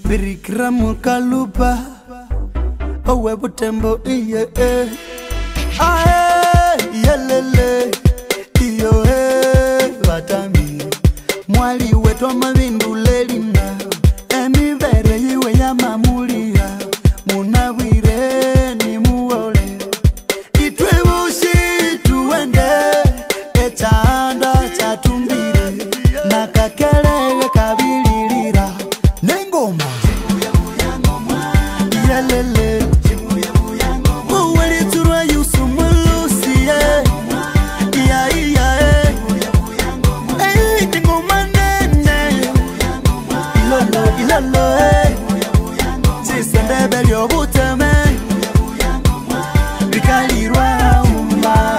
birikira mukalupa owe butembo iye ae yelele iyo batami mwali wetu mabindu lelina emibere yiwe ya mamulia munawire ni muole itwebushi tuende echanda chatumbire nakakelele kabililira nengoma yelele muweli turwa yusu mulusi iya nengoma nene ilolo chisende belyo buteme bikalirwa umba.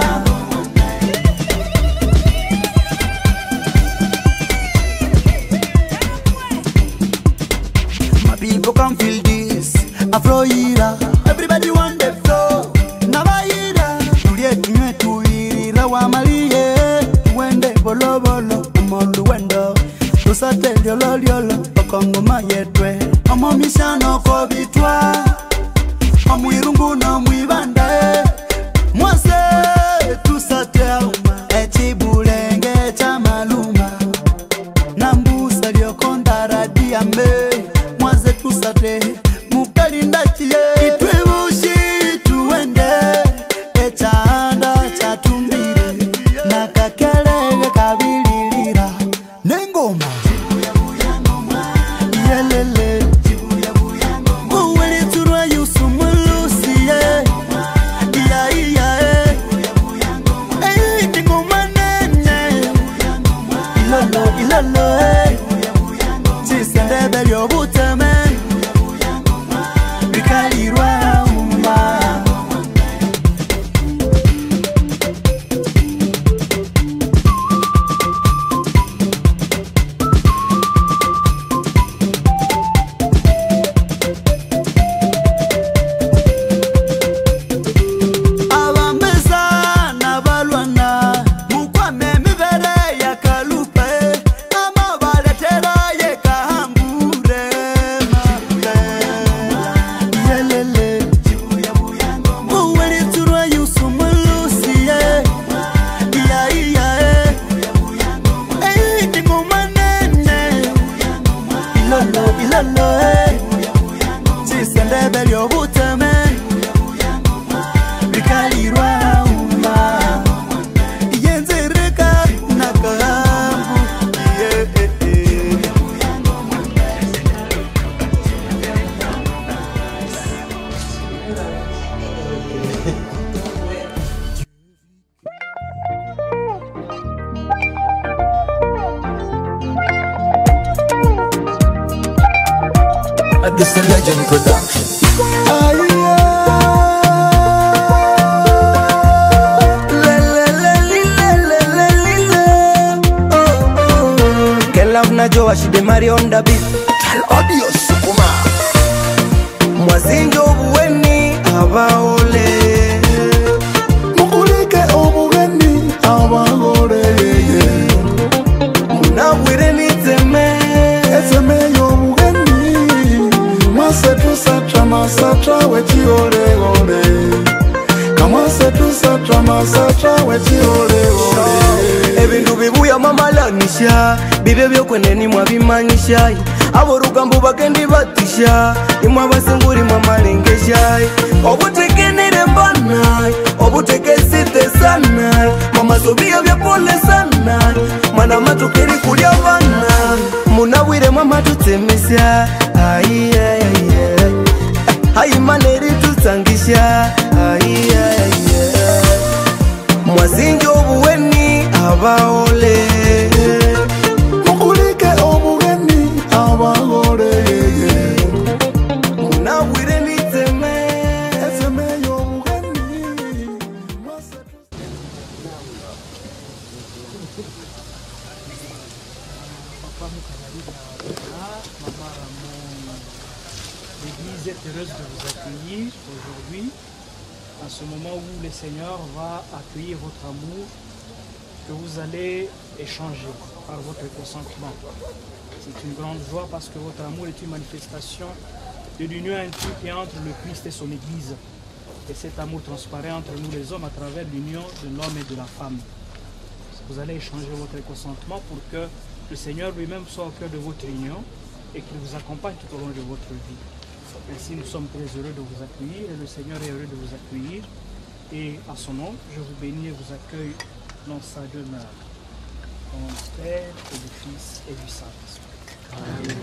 People can feel this Afroira, everybody want the flow Navaira, tulie tunywe tuirira wa malie Tuende bolo bolo, umondu wendo Tusate liolo liolo, okongo mayetwe Omo mishano kobitwa Omu irungu no muibande Mwase, tusate auma Echibulenge chamaluma Nambusa liokonda radiambe Tusate mukalinda chie itwebushi tuende echanda chatumbire nakakelele kabililira nengoma yelele muweli turwa yusu mulusi iya nengoma nene ilolo chisende belyo buteme bikalirwa umba. Abameza nabalwana mukwame mibere ya kalupe ama baletera ye kahambure yelele muweli turwa yusu mulusi iya nengoma nene ilolo chisende belyo buteme bikalirwa umba yenzereka nakahambu This is Legend Production. Najua she dey marry on the beat. Tell audio sukuma. Mwazinjo buweni abaole. mukulike obugeni abagore Munawire niteme. eseme y'obugeni masetusatra masatra wechiore kamasetusatra masatra wechiore Ebintu bibuya mamalanisha bibe byokweneni mwabimanyisha aborugambo bakendi batisha imwe abasenguri mwamalengesha obutekenere mbana obutekesite sana mama sobia bya pole sana mwana matukeri kulya bana munawire mama tutemesha ai maneri tutsangisha mwazinjo buweni abaole mukulike obugeni abagore munawire niteme eseme y'obugeni L'église est heureuse de vous accueillir aujourd'hui, en ce moment où le Seigneur va accueillir votre amour que vous allez échanger par votre consentement. C'est une grande joie parce que votre amour est une manifestation de l'union intime qui est entre le Christ et son Église. Et cet amour transparaît entre nous les hommes à travers l'union de l'homme et de la femme. Vous allez échanger votre consentement pour que le Seigneur lui-même soit au cœur de votre union et qu'il vous accompagne tout au long de votre vie. Ainsi, nous sommes très heureux de vous accueillir et le Seigneur est heureux de vous accueillir. Et à son nom, je vous bénis et vous accueille dans sa demeure. Au nom du Père et du Fils et du Saint-Esprit. Amen.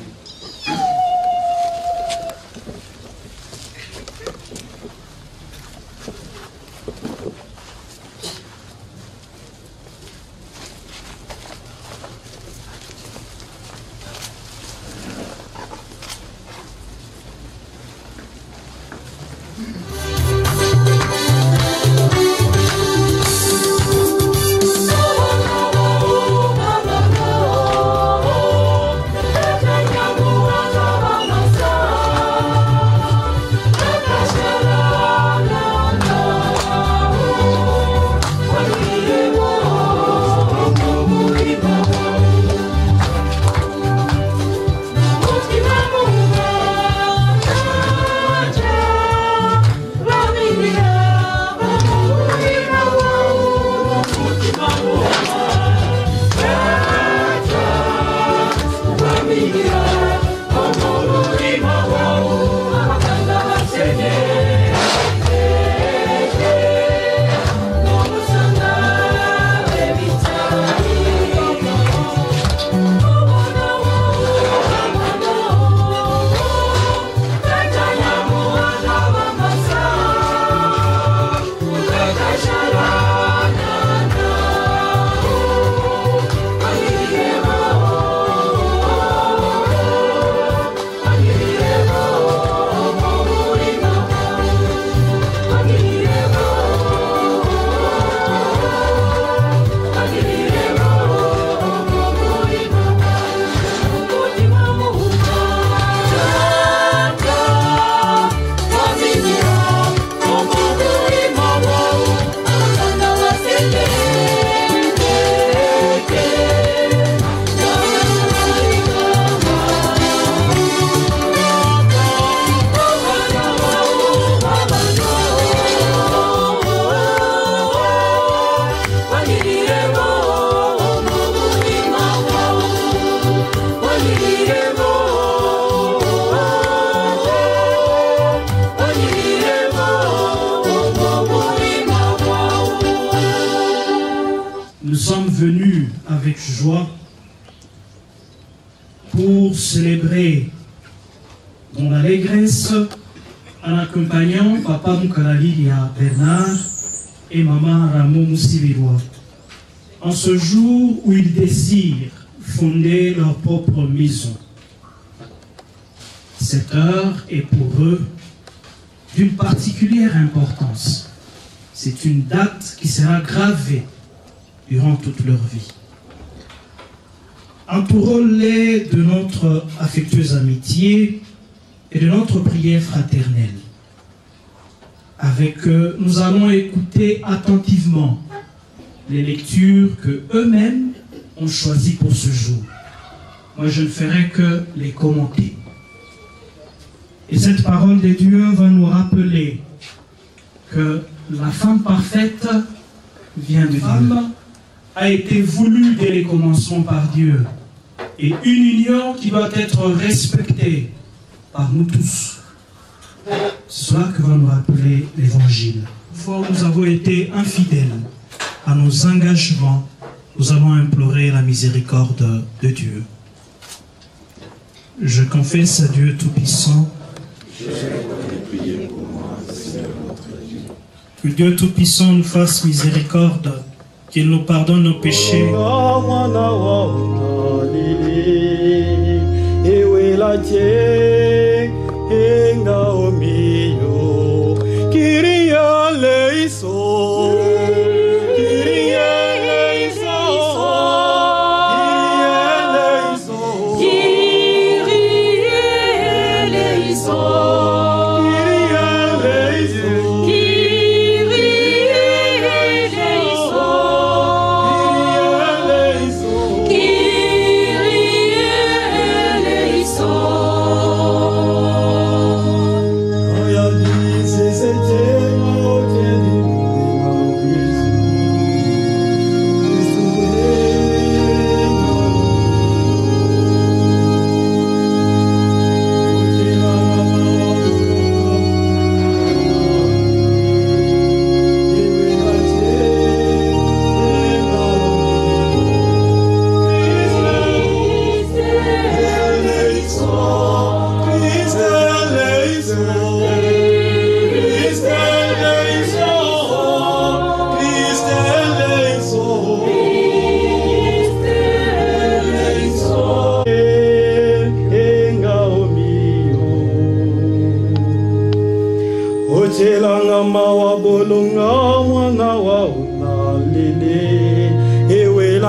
Nous sommes venus avec joie pour célébrer dans l'allégresse en accompagnant Papa Mukalalilia Bernard et Maman Ramon Moussivirois en ce jour où ils désirent fonder leur propre maison. Cette heure est pour eux d'une particulière importance. C'est une date qui sera gravée durant toute leur vie. Entourons-les de notre affectueuse amitié et de notre prière fraternelle. Avec eux, nous allons écouter attentivement les lectures que eux-mêmes ont choisies pour ce jour. Moi, je ne ferai que les commenter. Et cette parole de Dieu va nous rappeler que la femme parfaite vient de Dieu, a été voulue dès les commencements par Dieu, et une union qui doit être respectée par nous tous. C'est cela que va nous rappeler l'Évangile. Une fois où nous avons été infidèles à nos engagements, nous allons implorer la miséricorde de Dieu. Je confesse à Dieu Tout-Puissant que Dieu Tout-Puissant nous fasse miséricorde, qu'il nous pardonne nos péchés.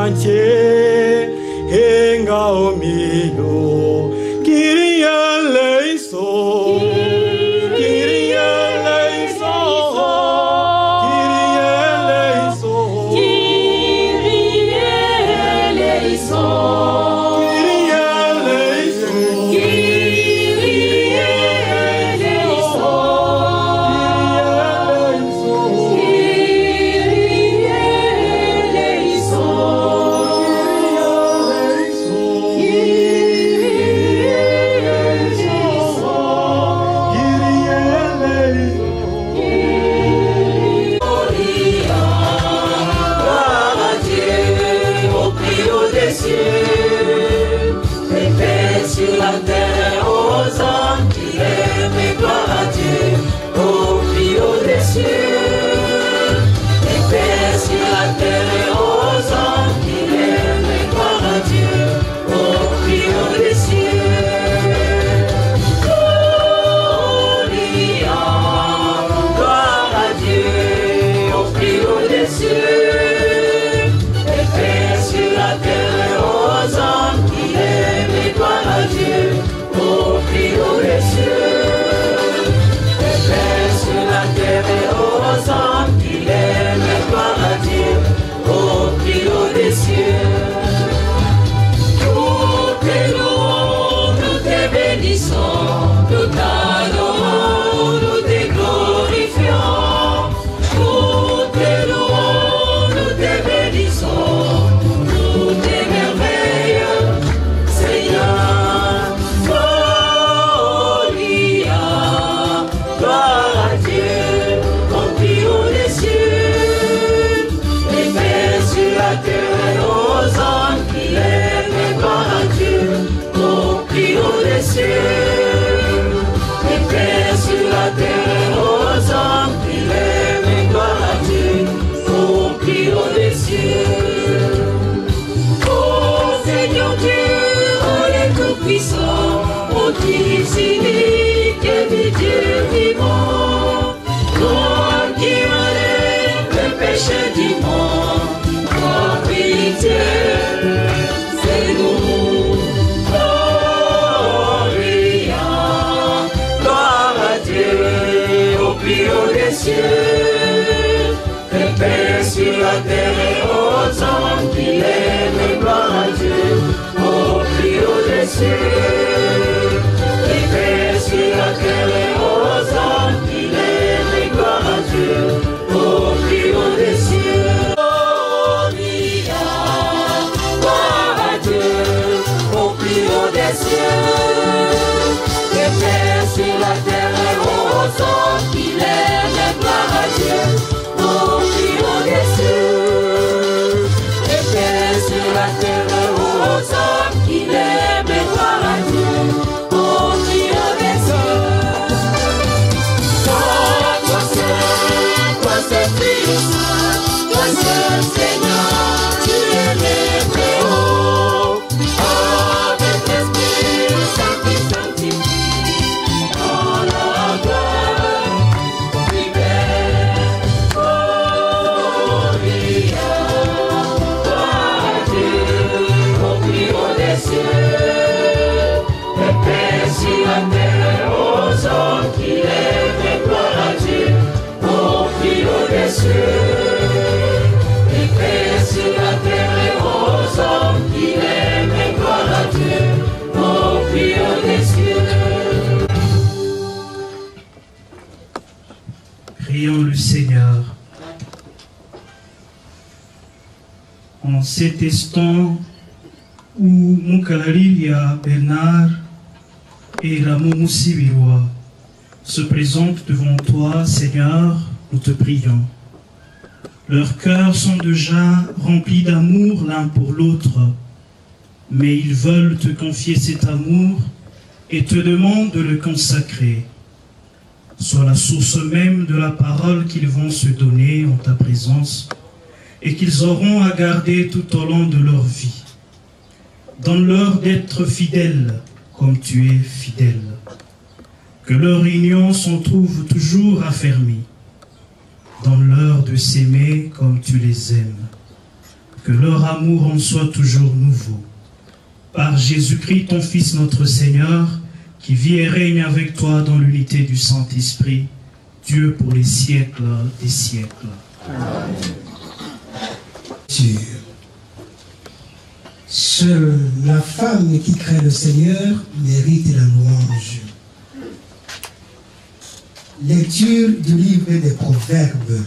entier, Enga omilo, Kyrie eleison, Kyrie eleison, Kyrie eleison, Kyrie eleison. Prions le Seigneur. En cet instant où Moukalalia Bernard et Ramon Moussibiroua se présentent devant toi, Seigneur, nous te prions. Leurs cœurs sont déjà remplis d'amour l'un pour l'autre, mais ils veulent te confier cet amour et te demandent de le consacrer. Sois la source même de la parole qu'ils vont se donner en ta présence et qu'ils auront à garder tout au long de leur vie. Donne-leur d'être fidèles comme tu es fidèle. Que leur union s'en trouve toujours affermie. Donne-leur de s'aimer comme tu les aimes. que leur amour en soit toujours nouveau. Par Jésus-Christ, ton Fils, notre Seigneur, qui vit et règne avec toi dans l'unité du Saint-Esprit, Dieu pour les siècles des siècles. Amen. Seule la femme qui craint le Seigneur mérite la louange. Lecture du livre des Proverbes.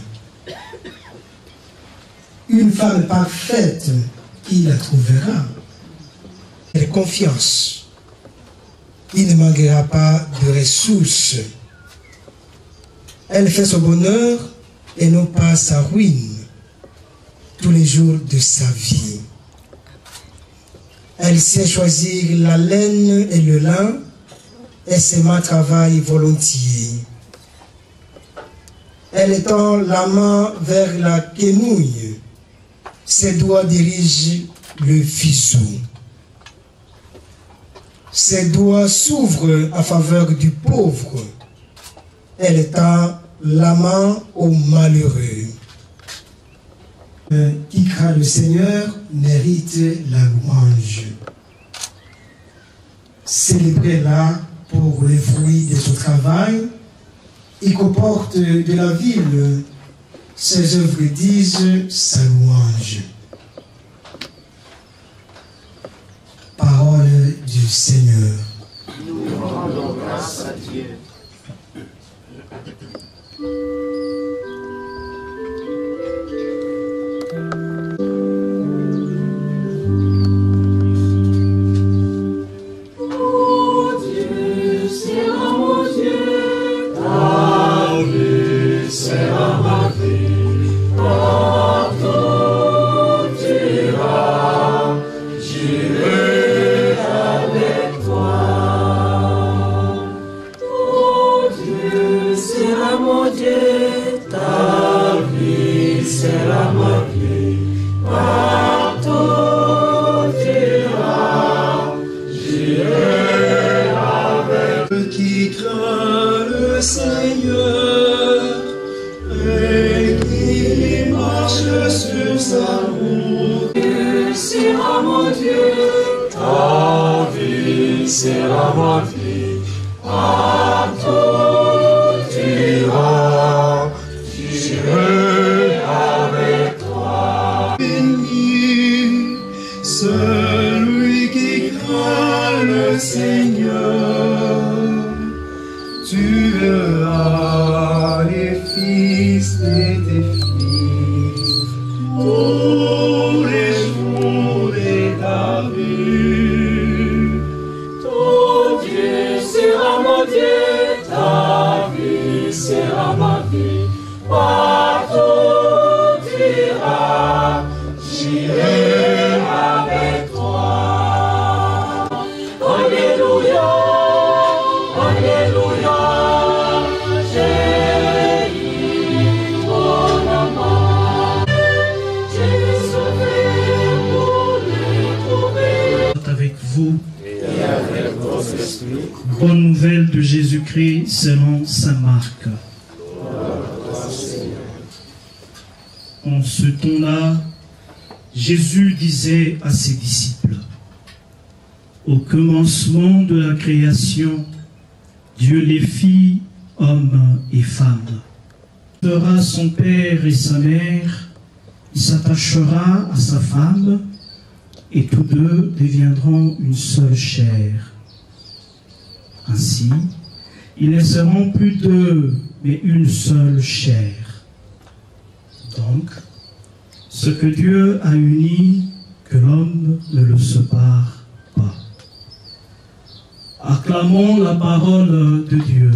Une femme parfaite, qui la trouvera? Elle confiance. Il ne manquera pas de ressources. Elle fait son bonheur et non pas sa ruine tous les jours de sa vie. Elle sait choisir la laine et le lin et ses mains travaillent volontiers. Elle étend la main vers la quenouille. Ses doigts dirigent le fuseau. Ses doigts s'ouvrent en faveur du pauvre. Elle tend la main aux malheureux. Qui craint le Seigneur mérite la louange. Célébrez-la pour le fruit de son travail. Il comporte de la ville. Ses œuvres disent sa louange. Parole du Seigneur. Nous rendons grâce à Dieu. Bonne nouvelle de Jésus-Christ selon saint Marc. En ce temps-là, Jésus disait à ses disciples: au commencement de la création, Dieu les fit hommes et femmes. Il fera son père et sa mère, il s'attachera à sa femme, et tous deux deviendront une seule chair. Ainsi, ils ne seront plus deux, mais une seule chair. Donc, ce que Dieu a uni, que l'homme ne le sépare pas. Acclamons la parole de Dieu.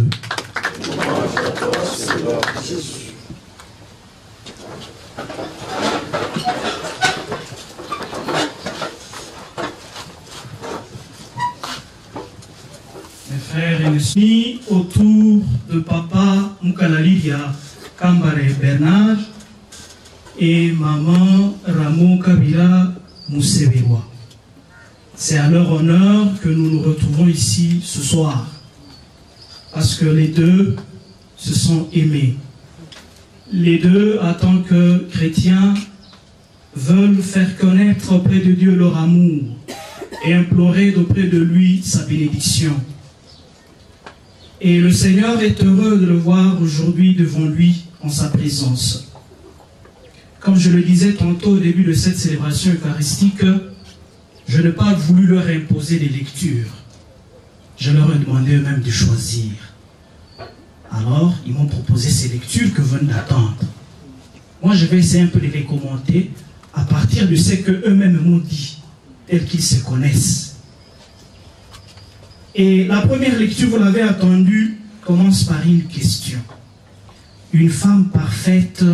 Frères et mis autour de papa Mukalalidia Kambare Bernard et maman Ramon Kabila Moussebewa. C'est à leur honneur que nous nous retrouvons ici ce soir, parce que les deux se sont aimés. Les deux, en tant que chrétiens, veulent faire connaître auprès de Dieu leur amour et implorer d'auprès de lui sa bénédiction. Et le Seigneur est heureux de le voir aujourd'hui devant lui en sa présence. Comme je le disais tantôt au début de cette célébration eucharistique, je n'ai pas voulu leur imposer des lectures. Je leur ai demandé eux-mêmes de choisir. Alors, ils m'ont proposé ces lectures que viennent d'attendre. Moi, je vais essayer un peu de les commenter à partir de ce qu'eux-mêmes m'ont dit, tels qu'ils se connaissent. Et la première lecture, vous l'avez entendu, commence par une question. Une femme parfaite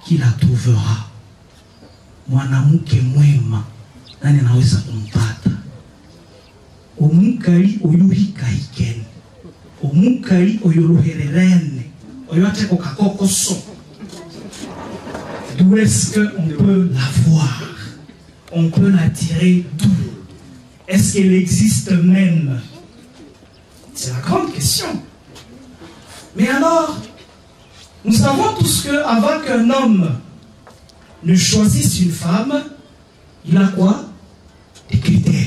qui la trouvera. Mwanamke mwema, nani anaweza kumpata? Omukali oyuhika hikeni. Omukali oyuluhererene. Oyote kokakokoso. D'où est-ce qu'on peut la voir? On peut l'attirer d'où? Est-ce qu'elle existe même? C'est la grande question. Mais alors, nous savons tous qu'avant qu'un homme ne choisisse une femme, il a quoi? Des critères.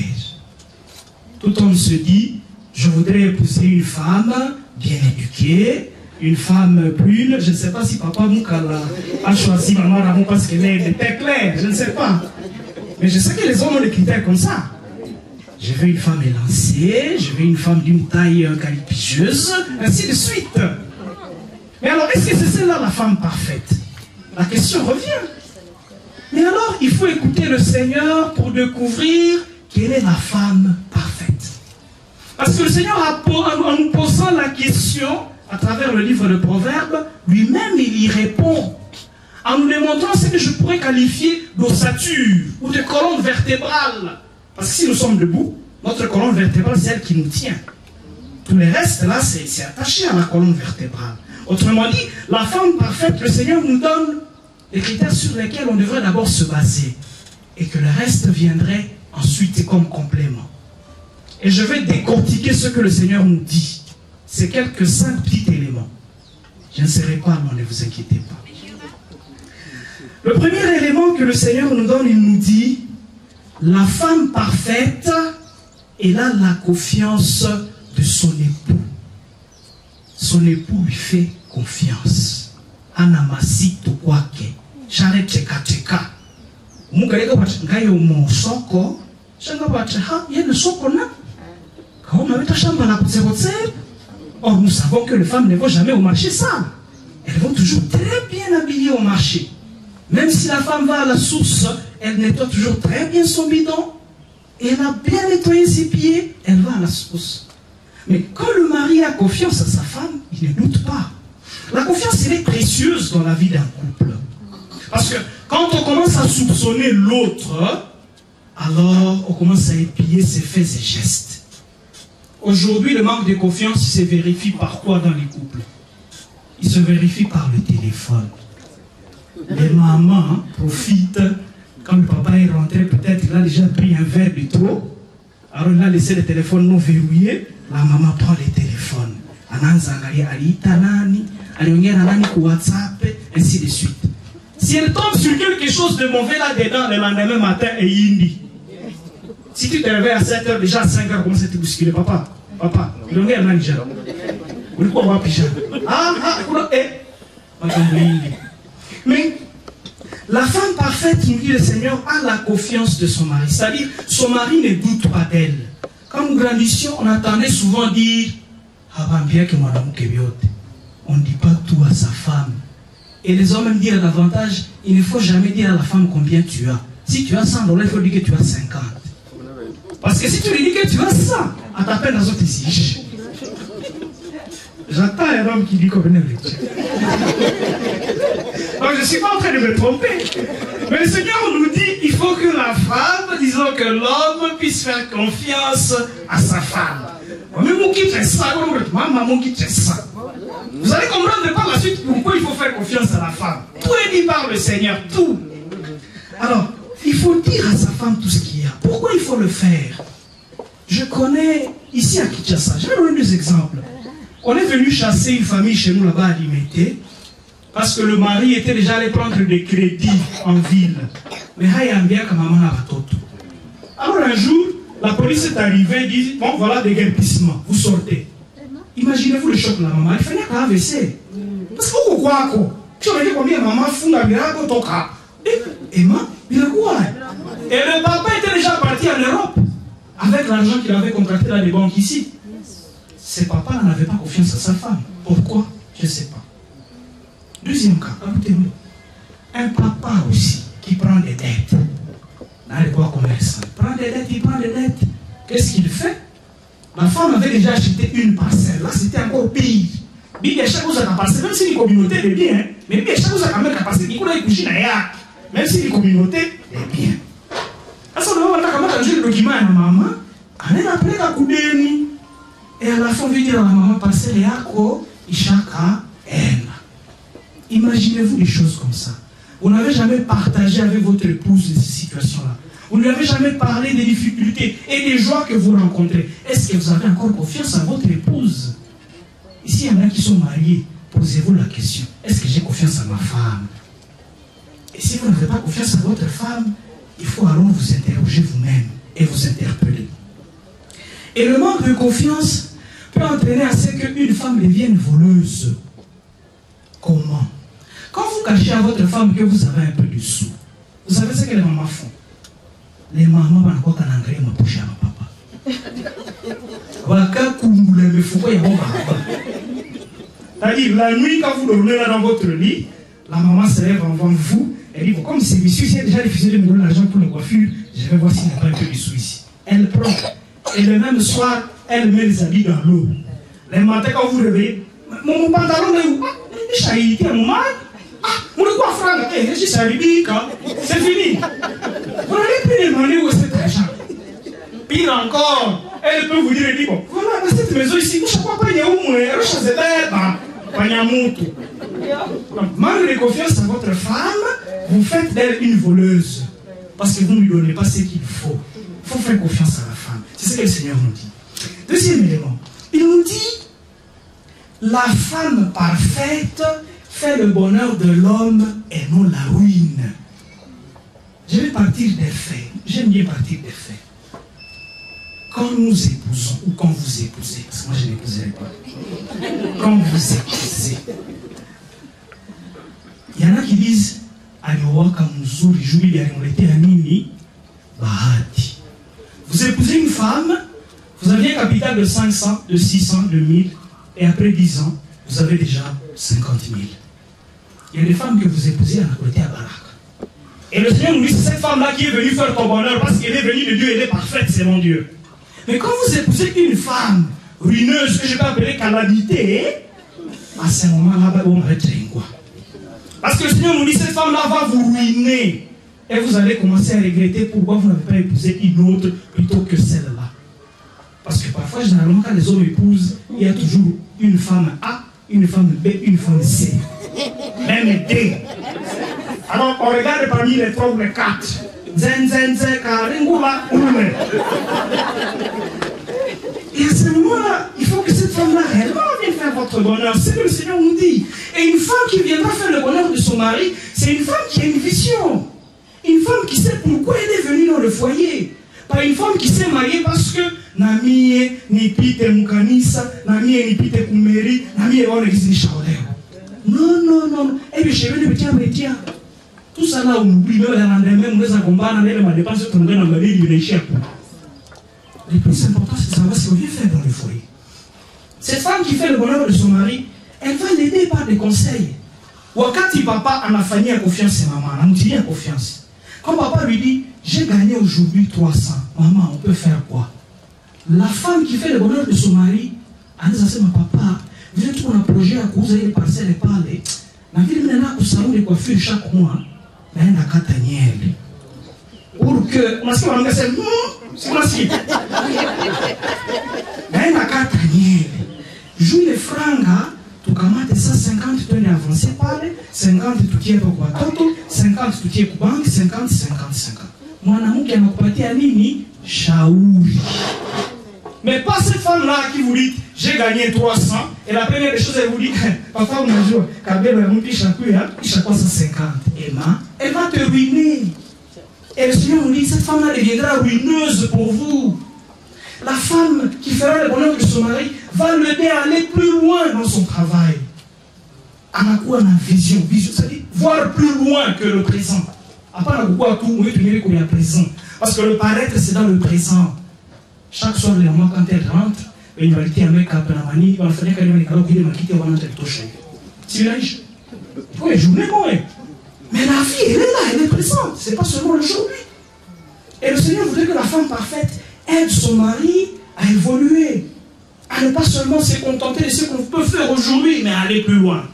Tout homme se dit, je voudrais épouser une femme bien éduquée, une femme brune. Je ne sais pas si papa Moukala a choisi maman Ramon parce qu'elle était claire, je ne sais pas. Mais je sais que les hommes ont des critères comme ça. Je veux une femme élancée, je veux une femme d'une taille calipigeuse, ainsi de suite. Mais alors, est-ce que c'est celle-là la femme parfaite? La question revient. Mais alors, il faut écouter le Seigneur pour découvrir quelle est la femme parfaite. Parce que le Seigneur, en nous posant la question, à travers le livre de Proverbes, lui-même, il y répond. En nous démontrant ce que je pourrais qualifier d'ossature ou de colonne vertébrale. Parce que si nous sommes debout, notre colonne vertébrale, c'est elle qui nous tient. Tout le reste, là, c'est attaché à la colonne vertébrale. Autrement dit, la femme parfaite, le Seigneur nous donne les critères sur lesquels on devrait d'abord se baser. Et que le reste viendrait ensuite comme complément. Et je vais décortiquer ce que le Seigneur nous dit. C'est quelques 5 petits éléments. Je ne serai pas loin, ne vous inquiétez pas. Le premier élément que le Seigneur nous donne, il nous dit, la femme parfaite, elle a la confiance de son époux. Son époux lui fait confiance. Anamasito kwake. Share cheka cheka. Mukaleka ngayo mo soko. Shanga bacha ha yene soko na. Kaoma beta shamba na kutsekotse. Or nous savons que les femmes ne vont jamais au marché sales. Elles vont toujours très bien habillées au marché. Même si la femme va à la source, elle nettoie toujours très bien son bidon. Et elle a bien nettoyé ses pieds, elle va à la source. Mais quand le mari a confiance à sa femme, il ne doute pas. La confiance, elle est précieuse dans la vie d'un couple. Parce que quand on commence à soupçonner l'autre, alors on commence à épier ses faits et gestes. Aujourd'hui, le manque de confiance se vérifie par quoi dans les couples? Il se vérifie par le téléphone. Les mamans profitent, quand le papa est rentré, peut-être il a déjà pris un verre de trop, alors il a laissé le téléphone non verrouillé, la maman prend le téléphone. Ainsi de suite. Si elle tombe sur quelque chose de mauvais là-dedans, le lendemain matin, et indi. Si tu te réveilles à 7 h, déjà à 5 h, commence à te bousculer. Papa, il y a un déjà. Mais la femme parfaite, nous dit le Seigneur, a la confiance de son mari. C'est-à-dire, son mari ne doute pas d'elle. Quand nous grandissions, on entendait souvent dire, on ne dit pas tout à sa femme. Et les hommes même disent davantage, il ne faut jamais dire à la femme combien tu as. Si tu as 100 $, il faut dire que tu as 50. Parce que si tu lui dis que tu as 100, à ta peine, les autres ici. J'attends un homme qui dit qu'on venait avec Dieu. Donc je ne suis pas en train de me tromper. Mais le Seigneur nous dit il faut que la femme, disons que l'homme puisse faire confiance à sa femme. Vous allez comprendre par la suite pourquoi il faut faire confiance à la femme. Tout est dit par le Seigneur, tout. Alors, il faut dire à sa femme tout ce qu'il y a. Pourquoi il faut le faire? Je connais, ici à Kinshasa, je vais donner 2 exemples. On est venu chasser une famille chez nous là-bas à Limité. parce que le mari était déjà allé prendre des crédits en ville. Mais Hayambia comme maman n'a pas tout. Alors un jour, la police est arrivée et dit, bon voilà des guerpissements, vous sortez. Imaginez-vous le choc de la maman, il fallait qu'un AVC. Parce que vous quoi quoi? Tu as dit combien maman fout la miracle toka. Et moi, il a quoi? Et le papa était déjà parti en Europe avec l'argent qu'il avait contracté dans les banques ici. Ce papa n'avait pas confiance à sa femme. Pourquoi? Je ne sais pas. Deuxième cas, écoutez-moi. Un papa aussi qui prend des dettes. Dans les bois commerçants. Il prend des dettes, il prend des dettes. Qu'est-ce qu'il fait? La femme avait déjà acheté une parcelle. Là, c'était encore pire. Bien, chaque chose a capacité, même si les communautés est bien, mais bien, chaque chose a quand même capacité. Il faut coucher dans même si les communautés est bien. À ce moment, on a quand même changé le document à la maman. On est appelé à couper. Et à la fin, on veut dire à la maman, parcelle et à quoi? Ishaka haine. Imaginez-vous des choses comme ça. Vous n'avez jamais partagé avec votre épouse ces situations-là. Vous ne lui avez jamais parlé des difficultés et des joies que vous rencontrez. Est-ce que vous avez encore confiance en votre épouse? Ici, il y en a qui sont mariés. Posez-vous la question. Est-ce que j'ai confiance en ma femme? Et si vous n'avez pas confiance en votre femme, il faut alors vous interroger vous-même et vous interpeller. Et le manque de confiance peut entraîner à ce qu'une femme devienne voleuse. Comment? Quand vous cachez à votre femme que vous avez un peu de sous, vous savez ce que les mamans font? Les mamans vont encore canangrer ma poche à ma papa. C'est-à-dire, la nuit, quand vous dormez là dans votre lit, la maman se lève avant vous, elle dit, comme c'est monsieur, si elle a déjà refusé de me donner l'argent pour la coiffure, je vais voir s'il n'y a pas un peu de sous ici. Elle prend. Et le même soir, elle met les habits dans l'eau. Le matin, quand vous réveillez, mon pantalon est où? J'ai été à mon mari. Mon coiffeur, c'est fini. Vous n'allez plus demander où est cet argent. Pire encore, elle peut vous dire, bon, voilà, dans cette maison ici, je ne sais pas, il y a où, donc, manque de confiance à votre femme, vous faites d'elle une voleuse. Parce que vous ne lui donnez pas ce qu'il faut. Il faut faire confiance à la femme. C'est ce que le Seigneur nous dit. Deuxième élément, il nous dit, la femme parfaite fait le bonheur de l'homme et non la ruine. Je vais partir des faits. J'aime bien partir des faits. Quand nous épousons, ou quand vous épousez, parce que moi je n'épouserai pas, quand vous épousez, il y en a qui disent, vous épousez une femme, vous avez un capital de 500, de 600, de 1000, et après 10 ans, vous avez déjà 50 000. Il y a des femmes que vous épousez à la côté à Barak. Et le Seigneur nous dit, c'est cette femme-là qui est venue faire ton bonheur parce qu'elle est venue de Dieu, elle est parfaite selon Dieu. Mais quand vous épousez une femme ruineuse, que je peux appeler calamité, à ce moment-là, on va être quoi? Parce que le Seigneur nous dit, cette femme-là va vous ruiner. Et vous allez commencer à regretter pourquoi vous n'avez pas épousé une autre plutôt que celle-là. Parce que parfois, généralement, quand les hommes épousent, il y a toujours une femme A, une femme B, une femme C. Même D. Alors, on regarde parmi les 3 ou les 4. Et à ce moment-là, il faut que cette femme-là réellement vienne faire votre bonheur. C'est ce que le Seigneur nous dit. Et une femme qui viendra faire le bonheur de son mari, c'est une femme qui a une vision. Une femme qui sait pourquoi elle est venue dans le foyer. Pas une femme qui s'est mariée parce que Namie ni pite mukanisa, Namie ni pite kumeri, Namie est en église Shaolin. Non, non, non. Et le cheveu de petit. Tout ça là, on oublie même la lendemain, on les accompagne, on les dépense, on les donne les chèques. Le plus important, c'est de savoir ce qu'on vient faire dans le foyer. Cette femme qui fait le bonheur de son mari, elle va l'aider par des conseils. Wakati papa en a failli à confiance, c'est maman, on dit à confiance. Quand papa lui dit, j'ai gagné aujourd'hui 300, maman, on peut faire quoi? La femme qui fait le bonheur de son mari, elle dit à ma papa, viens tout un projet à cause des parcelles et parler. La ville maintenant, au salon de coiffure chaque mois, il y a un cataniel. Pour que, parce qu'on a c'est possible. Il y a un cataniel. Joue les francs, tu commences 150 tonnes avancées par 50 tu tiens pour quoi? 50 tu tiens pour banque, 50. Moi, je suis un à nini, shaouri. Mais pas cette femme-là qui vous dit, j'ai gagné 300, et la première des choses, elle vous dit, papa, on a joué, il chaque 150. Emma, elle va te ruiner. Et le Seigneur nous dit, cette femme-là deviendra ruineuse pour vous. La femme qui fera le bonheur de son mari va l'aider à aller plus loin dans son travail. On a quoi, on a vision, c'est-à-dire voir plus loin que le présent. Après, on a tout, on est présent. Parce que le paraître, c'est dans le présent. Chaque soir, les mamans, quand elles rentrent, il va quitter un mec à Penamani, il va faire qu'elle va quitter avant de toucher. C'est une riche. Pour les journées, moi. Mais la vie, elle est là, elle est présente. Ce n'est pas seulement aujourd'hui. Et le Seigneur voudrait que la femme parfaite aide son mari à évoluer. À ne pas seulement se contenter de ce qu'on peut faire aujourd'hui, mais à aller plus loin.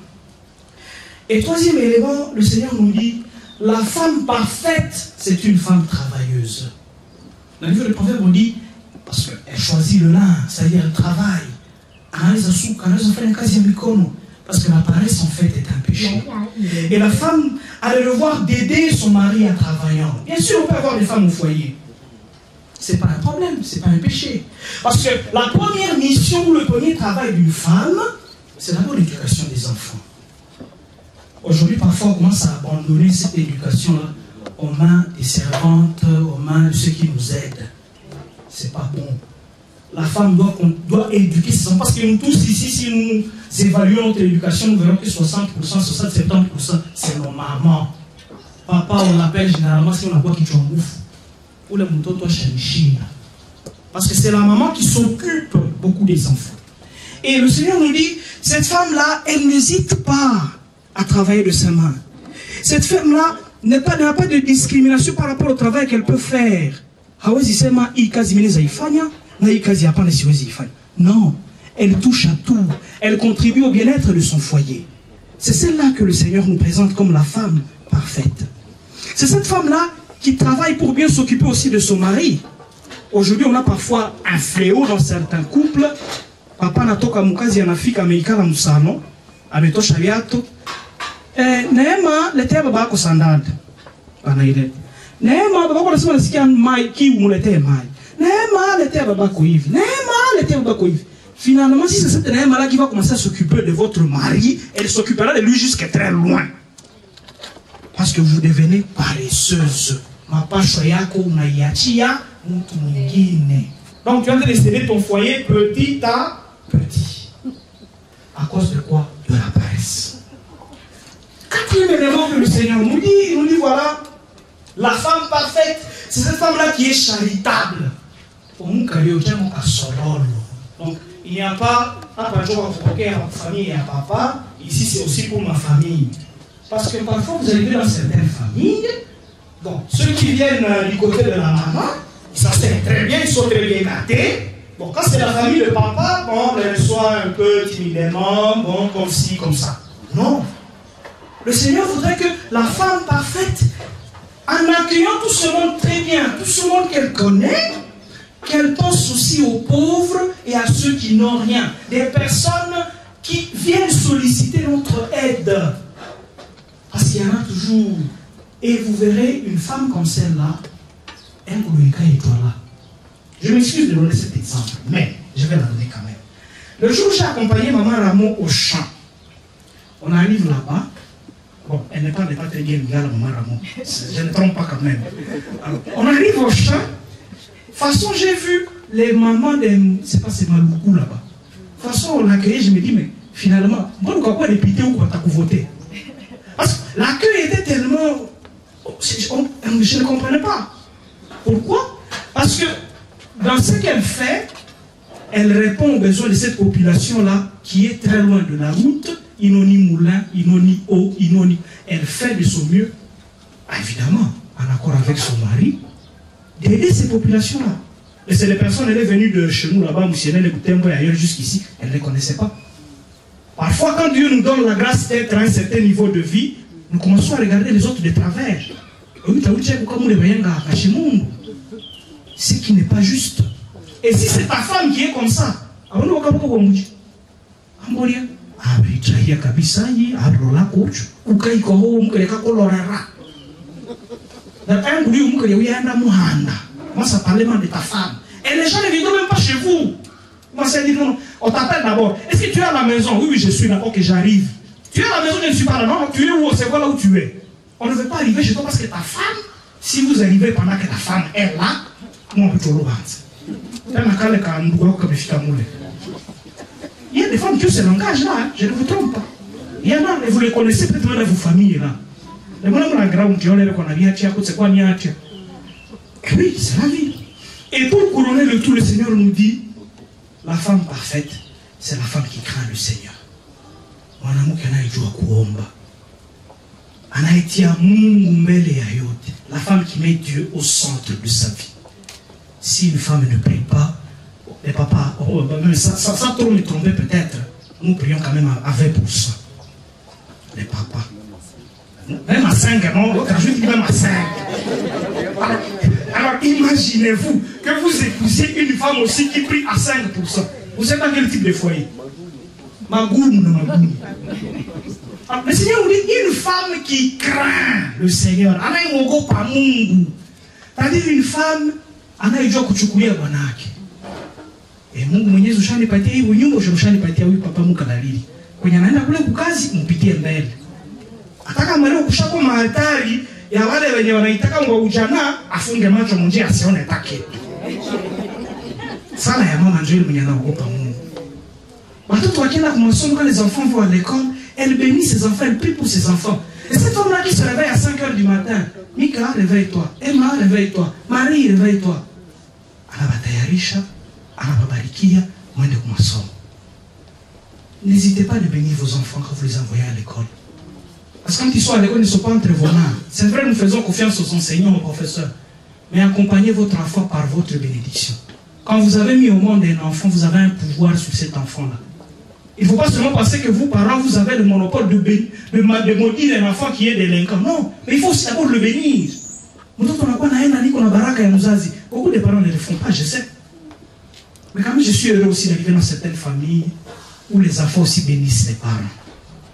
Et troisième élément, le Seigneur nous dit, la femme parfaite, c'est une femme travailleuse. Dans le livre du prophète, on dit, parce qu'elle choisit le lin, c'est-à-dire elle travaille. Parce que la paresse, en fait, est un péché. Et la femme a le devoir d'aider son mari en travaillant. Bien sûr, on peut avoir des femmes au foyer. Ce n'est pas un problème, ce n'est pas un péché. Parce que la première mission, le premier travail d'une femme, c'est d'abord l'éducation des enfants. Aujourd'hui, parfois, on commence à abandonner cette éducation-là aux mains des servantes, aux mains de ceux qui nous aident. C'est pas bon. La femme doit éduquer ses enfants. Parce que nous tous ici, si nous évaluons notre éducation, nous verrons que 60%, 60-70%, c'est nos mamans. Papa, on l'appelle généralement si on a quoi qui t'engouffe. Ou le mouton, toi, chine. Parce que c'est la maman qui s'occupe beaucoup des enfants. Et le Seigneur nous dit, cette femme-là, elle n'hésite pas à travailler de ses mains. Cette femme-là n'a pas de discrimination par rapport au travail qu'elle peut faire. Non, elle touche à tout. Elle contribue au bien-être de son foyer. C'est celle-là que le Seigneur nous présente comme la femme parfaite. C'est cette femme-là qui travaille pour bien s'occuper aussi de son mari. Aujourd'hui, on a parfois un fléau dans certains couples. Papa natoka mukazi anafika ameikala musano, ametosha viatu. Neema letea baba yako sandada. Anaile. Neema baba yako anasema nasikia mai ki umuletee mai. Neema letea baba yako hivi. Neema letea baba yako hivi. Finalement, si c'est cette Neema-là qui va commencer à s'occuper de votre mari, elle s'occupera de lui jusqu'à très loin. Parce que vous devenez paresseuse. Mapasho yako unaiachia mtu mwingine. Donc tu es en train de céder ton foyer petit à petit. À cause de quoi? De la paresse. Quatrième élément que le Seigneur nous dit, il nous dit voilà, la femme parfaite, c'est cette femme-là qui est charitable. Donc il n'y a pas un patron à famille et à papa, ici c'est aussi pour ma famille. Parce que parfois vous arrivez dans certaines familles, bon, ceux qui viennent du côté de la maman, ça c'est très bien, ils sont très bien gâtés. Bon, quand c'est la famille de papa, bon, on les reçoit un peu timidement, bon, comme ci, comme ça. Non. Le Seigneur voudrait que la femme parfaite, en accueillant tout ce monde très bien, tout ce monde qu'elle connaît, qu'elle pense aussi aux pauvres et à ceux qui n'ont rien. Des personnes qui viennent solliciter notre aide. Parce qu'il y en a toujours. Et vous verrez une femme comme celle-là, elle vous là. Je m'excuse de donner cet exemple, mais je vais la donner quand même. Le jour où j'ai accompagné Maman Ramon au champ, on arrive là-bas. Bon, elle n'est pas très bien légale, Maman Ramon. Je ne trompe pas quand même. Alors, on arrive au champ. De toute façon, j'ai vu les mamans de... C'est pas c'est Maloukou là-bas. De toute façon, on l'a accueilli, je me dis, mais finalement, moi, on ne pas député ou quoi t'as voté. Parce que l'accueil était tellement... Je ne comprenais pas. Pourquoi? Parce que dans ce qu'elle fait, elle répond aux besoins de cette population-là qui est très loin de la route. Inoni moulin, inoni eau, inoni. Elle fait de son mieux, évidemment, en accord avec son mari, d'aider ces populations-là. Et c'est les personnes, elle est venue de chez nous là-bas, Moussienel, Boutembo et ailleurs jusqu'ici, elle ne les connaissait pas. Parfois, quand Dieu nous donne la grâce d'être à un certain niveau de vie, nous commençons à regarder les autres de travers. Ce qui n'est pas juste. Et si c'est ta femme qui est comme ça, moi ça parlait mal de ta femme. Elle les gens ne viendront même pas chez vous. Moi, c'est dire non, on t'appelle d'abord. Est-ce que tu es à la maison? Oui, je suis là. Ok, j'arrive. Tu es à la maison, je ne suis pas là. Non, tu es où? C'est quoi là où tu es? On ne veut pas arriver chez toi parce que ta femme, si vous arrivez pendant que ta femme est là, moi, on peut toujours il y a des femmes qui ont ce langage-là, hein, je ne vous trompe pas. Il y en a, et vous les connaissez peut-être même dans vos familles là. Les bonhommes dans la grande qui ont l'air qu'on a bien tiré, c'est quoi niatia? Oui, c'est la vie. Et pour couronner le tout, le Seigneur nous dit, la femme parfaite, c'est la femme qui craint le Seigneur. La femme qui met Dieu au centre de sa vie. Si une femme ne prie pas, les papas, ça trop me tromper peut-être. Nous prions quand même à 20%. Les papas. Même à 5, non, l'autre ajoute même à 5. Alors imaginez-vous que vous épousez une femme aussi qui prie à 5%. Vous êtes dans quel type de foyer? Magoum. Le Seigneur nous dit une femme qui craint le Seigneur. C'est-à-dire une femme, anaijua kuchukulia bwanake. Mungu mwenyezi ushanipatia hiyo nyumba, ushanipatia huyu papa mukadalili. Kwenye anaenda kule kukazi, mpitie mbele. Ataka mwanao kushako mahatari ya wale wenye wanaitaka ngwa ujana, afunge macho munjia asione take. Sala ya mama ndio mwenye anaogopa Mungu. Watoto wakienda kwa masomo quand les enfants vont à l'école, elle bénit ses enfants, elle prie pour ses enfants. Et cette femme-là qui se réveille à 5 h du matin, Mika, réveille-toi. Emma, réveille-toi. Marie, réveille-toi. Anabatayarisha, anababarikia, mwende kwa masomo. N'hésitez pas à bénir vos enfants quand vous les envoyez à l'école. Parce que quand ils sont à l'école, ils ne sont pas entre vos mains. C'est vrai, nous faisons confiance aux enseignants, aux professeurs. Mais accompagnez votre enfant par votre bénédiction. Quand vous avez mis au monde un enfant, vous avez un pouvoir sur cet enfant-là. Il ne faut pas seulement penser que vous, parents, vous avez le monopole de maudire un enfant qui est délinquant. Non, mais il faut aussi d'abord le bénir. Beaucoup de parents ne le font pas, je sais. Mais quand même, je suis heureux aussi d'arriver dans certaines familles où les enfants aussi bénissent les parents.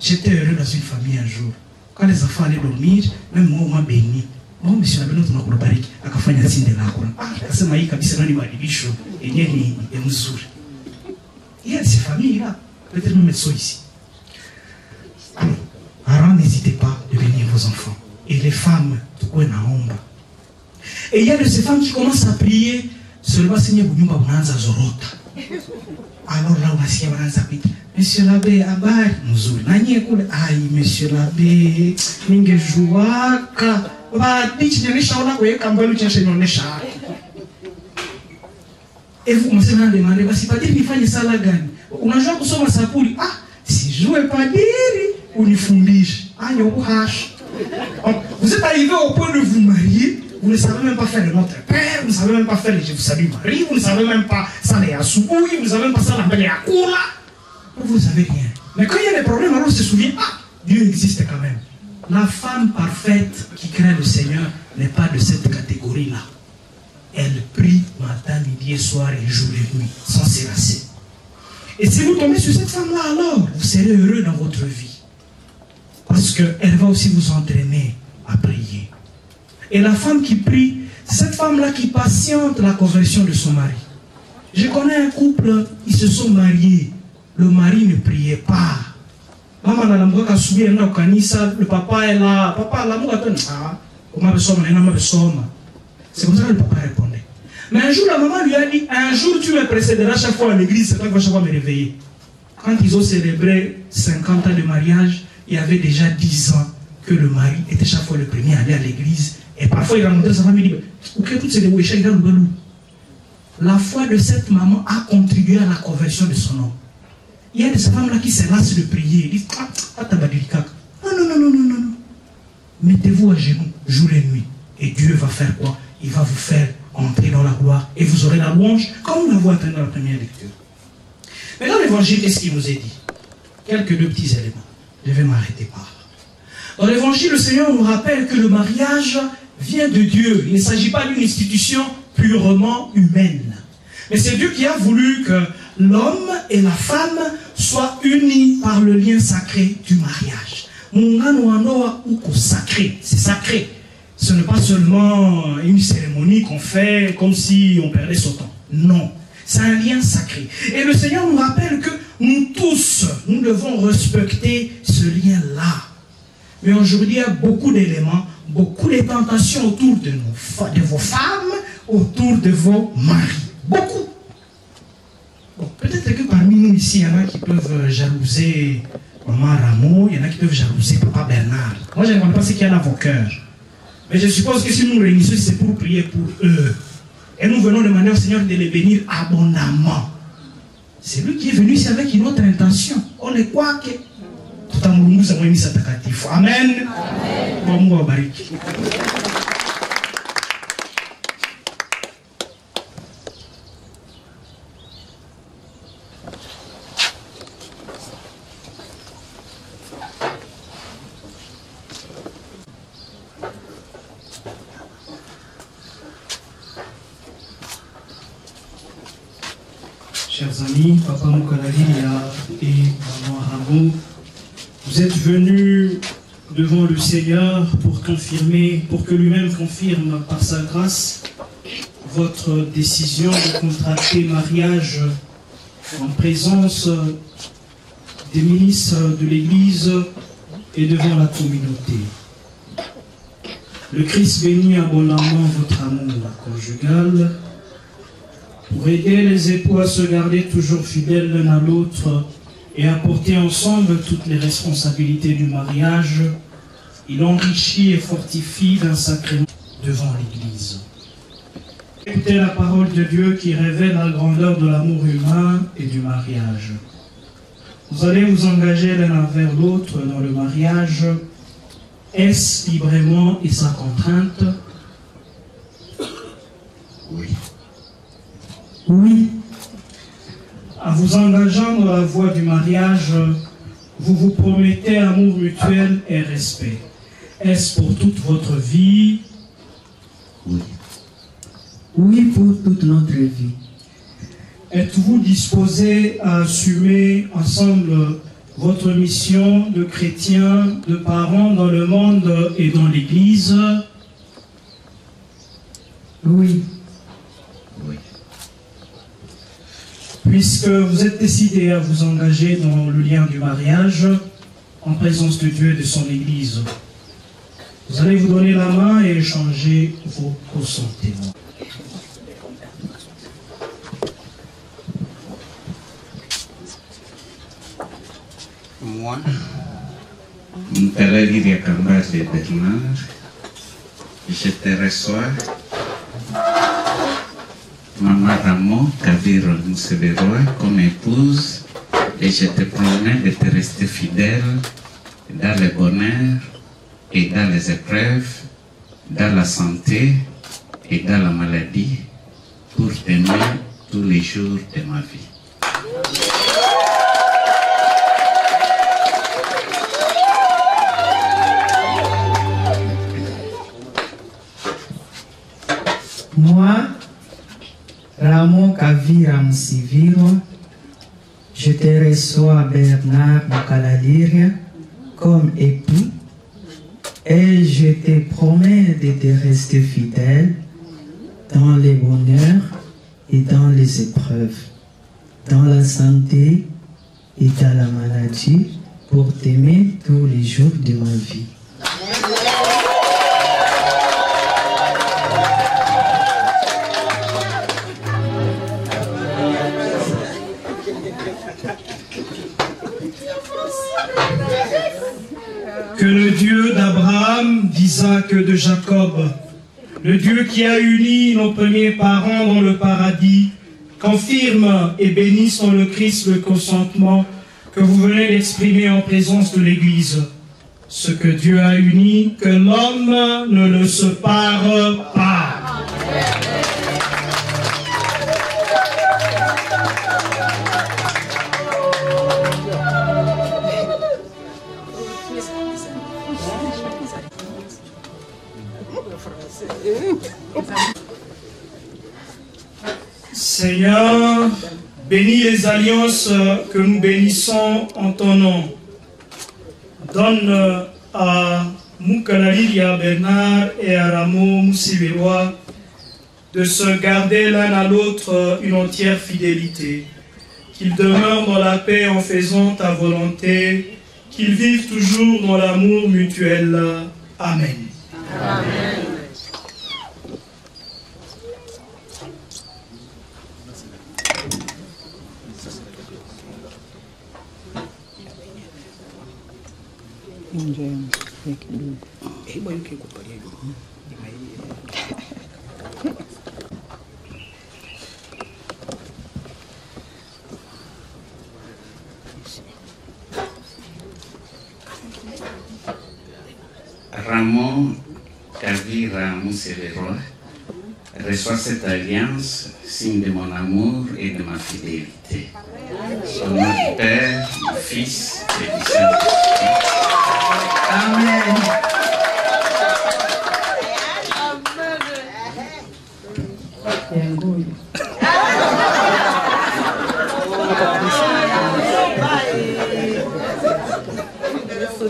J'étais heureux dans une famille un jour. Quand les enfants allaient dormir, même moi, on m'a béni. Oh, monsieur Labeno, tu m'as collaboré. Akafanya signe de la Coran. Ah, kasema hii kabisa nani madibisho. Yenyewe ni mzuri. Il y a ces familles-là. Peut-être même elles sont ici. Alors, parents, n'hésitez pas de bénir vos enfants. Et les femmes, tout quoi na omba. Et il y a de ces femmes qui commencent à prier. Seulement, Seigneur, vous nous avons zorota. Alors là, on a signé à pita. Monsieur l'abbé, abari, mzuri. Nanye kule, aïe, monsieur l'abbé, ningejouaka. Et vous commencez à demander, si pas dire qu'il faut ça la gagne. On a joué pour ça, ça pour dire, ah, si je ne pas dire, on y fondige. Ah, vous êtes arrivé au point de vous marier, vous ne savez même pas faire le Notre Père, vous ne savez même pas faire le Je vous salue Marie, vous ne savez même pas ça les Asouboui, vous ne savez même pas ça la belle Akoula. Vous ne savez rien. Mais quand il y a des problèmes, alors on se souvient, ah, Dieu existe quand même. La femme parfaite qui craint le Seigneur n'est pas de cette catégorie-là. Elle prie matin, midi et soir, et jour et nuit, sans s'érasser. Et si vous tombez sur cette femme-là, alors, vous serez heureux dans votre vie. Parce qu'elle va aussi vous entraîner à prier. Et la femme qui prie, c'est cette femme-là qui patiente la conversion de son mari. Je connais un couple, ils se sont mariés. Le mari ne priait pas. Maman n'a pas subi un kanisa, le papa est là, papa là, c'est comme ça que le papa répondait. Mais un jour, la maman lui a dit, un jour tu me précéderas chaque fois à l'église, c'est toi qui vas chaque fois me réveiller. Quand ils ont célébré 50 ans de mariage, il y avait déjà 10 ans que le mari était chaque fois le premier à aller à l'église. Et parfois il rencontrait sa famille, il dit, ok, toutes ces déwéchas, il a le balou. La foi de cette maman a contribué à la conversion de son homme. Il y a des femmes-là qui se lassent de prier. Ils disent, ah, non. Mettez-vous à genoux, jour et nuit. Et Dieu va faire quoi? Il va vous faire entrer dans la gloire. Et vous aurez la louange, comme nous l'avons entendu dans la première lecture. Mais dans l'évangile, qu'est-ce qu'il nous est dit? Quelques deux petits éléments. Je vais m'arrêter par là. Dans l'évangile, le Seigneur nous rappelle que le mariage vient de Dieu. Il ne s'agit pas d'une institution purement humaine. Mais c'est Dieu qui a voulu que l'homme et la femme soient unis par le lien sacré du mariage. C'est sacré. Ce n'est pas seulement une cérémonie qu'on fait comme si on perdait son temps. Non. C'est un lien sacré. Et le Seigneur nous rappelle que nous tous, nous devons respecter ce lien-là. Mais aujourd'hui, il y a beaucoup d'éléments, beaucoup de tentations autour de vos femmes, autour de vos maris. Beaucoup. Bon, peut-être que parmi nous ici, il y en a qui peuvent jalouser Maman Rameau, il y en a qui peuvent jalouser Papa Bernard. Moi, je ne comprends pas ce qu'il y a dans vos cœurs. Mais je suppose que si nous nous réunissons, c'est pour prier pour eux. Et nous venons demander au Seigneur de les bénir abondamment. C'est lui qui est venu ici avec une autre intention. On ne croit que tout à l'heure nous avons mis sa takatif. Amen. Bon, moi, barik. Chers amis, Papa Mukalalia et Maman Ramon, vous êtes venus devant le Seigneur pour confirmer, pour que lui-même confirme par sa grâce votre décision de contracter mariage en présence des ministres de l'Église et devant la communauté. Le Christ bénit abondamment votre amour conjugal pour aider les époux à se garder toujours fidèles l'un à l'autre et à porter ensemble toutes les responsabilités du mariage. Il enrichit et fortifie d'un sacrement devant l'Église. Écoutez la parole de Dieu qui révèle la grandeur de l'amour humain et du mariage. Vous allez vous engager l'un envers l'autre dans le mariage. Est-ce librement et sans contrainte? Oui. Oui. En vous engageant dans la voie du mariage, vous vous promettez amour mutuel et respect. Est-ce pour toute votre vie? Oui. Oui, pour toute notre vie. Êtes-vous disposés à assumer ensemble votre mission de chrétiens, de parents dans le monde et dans l'Église? Oui. Oui. Puisque vous êtes décidés à vous engager dans le lien du mariage, en présence de Dieu et de son Église, vous allez vous donner la main et échanger vos consentements. Moi, Mukalalia Kambale Bernard, je te reçois, Maman Ramon Kaviro Museberoa, comme épouse, et je te promets de te rester fidèle dans le bonheur et dans les épreuves, dans la santé et dans la maladie, pour t'aimer tous les jours de ma vie. Moi, Ramon Kavira Musiviro, je te reçois Bernard Mukalalia comme époux et je te promets de te rester fidèle dans les bonheurs et dans les épreuves, dans la santé et dans la maladie, pour t'aimer tous les jours de ma vie. Que le Dieu d'Abraham, d'Isaac et de Jacob, le Dieu qui a uni nos premiers parents dans le paradis, confirme et bénisse dans le Christ le consentement que vous venez d'exprimer en présence de l'Église. Ce que Dieu a uni, que l'homme ne le sépare pas. Seigneur, bénis les alliances que nous bénissons en ton nom. Donne à Mukalalia Bernard et à Ramon Musiberoa de se garder l'un à l'autre une entière fidélité, qu'ils demeurent dans la paix en faisant ta volonté, qu'ils vivent toujours dans l'amour mutuel. Amen. Amen. Ramon Kavira Musevero reçoit cette alliance, signe de mon amour et de ma fidélité. Au nom du Père, du Fils et du Saint-Esprit. Amen.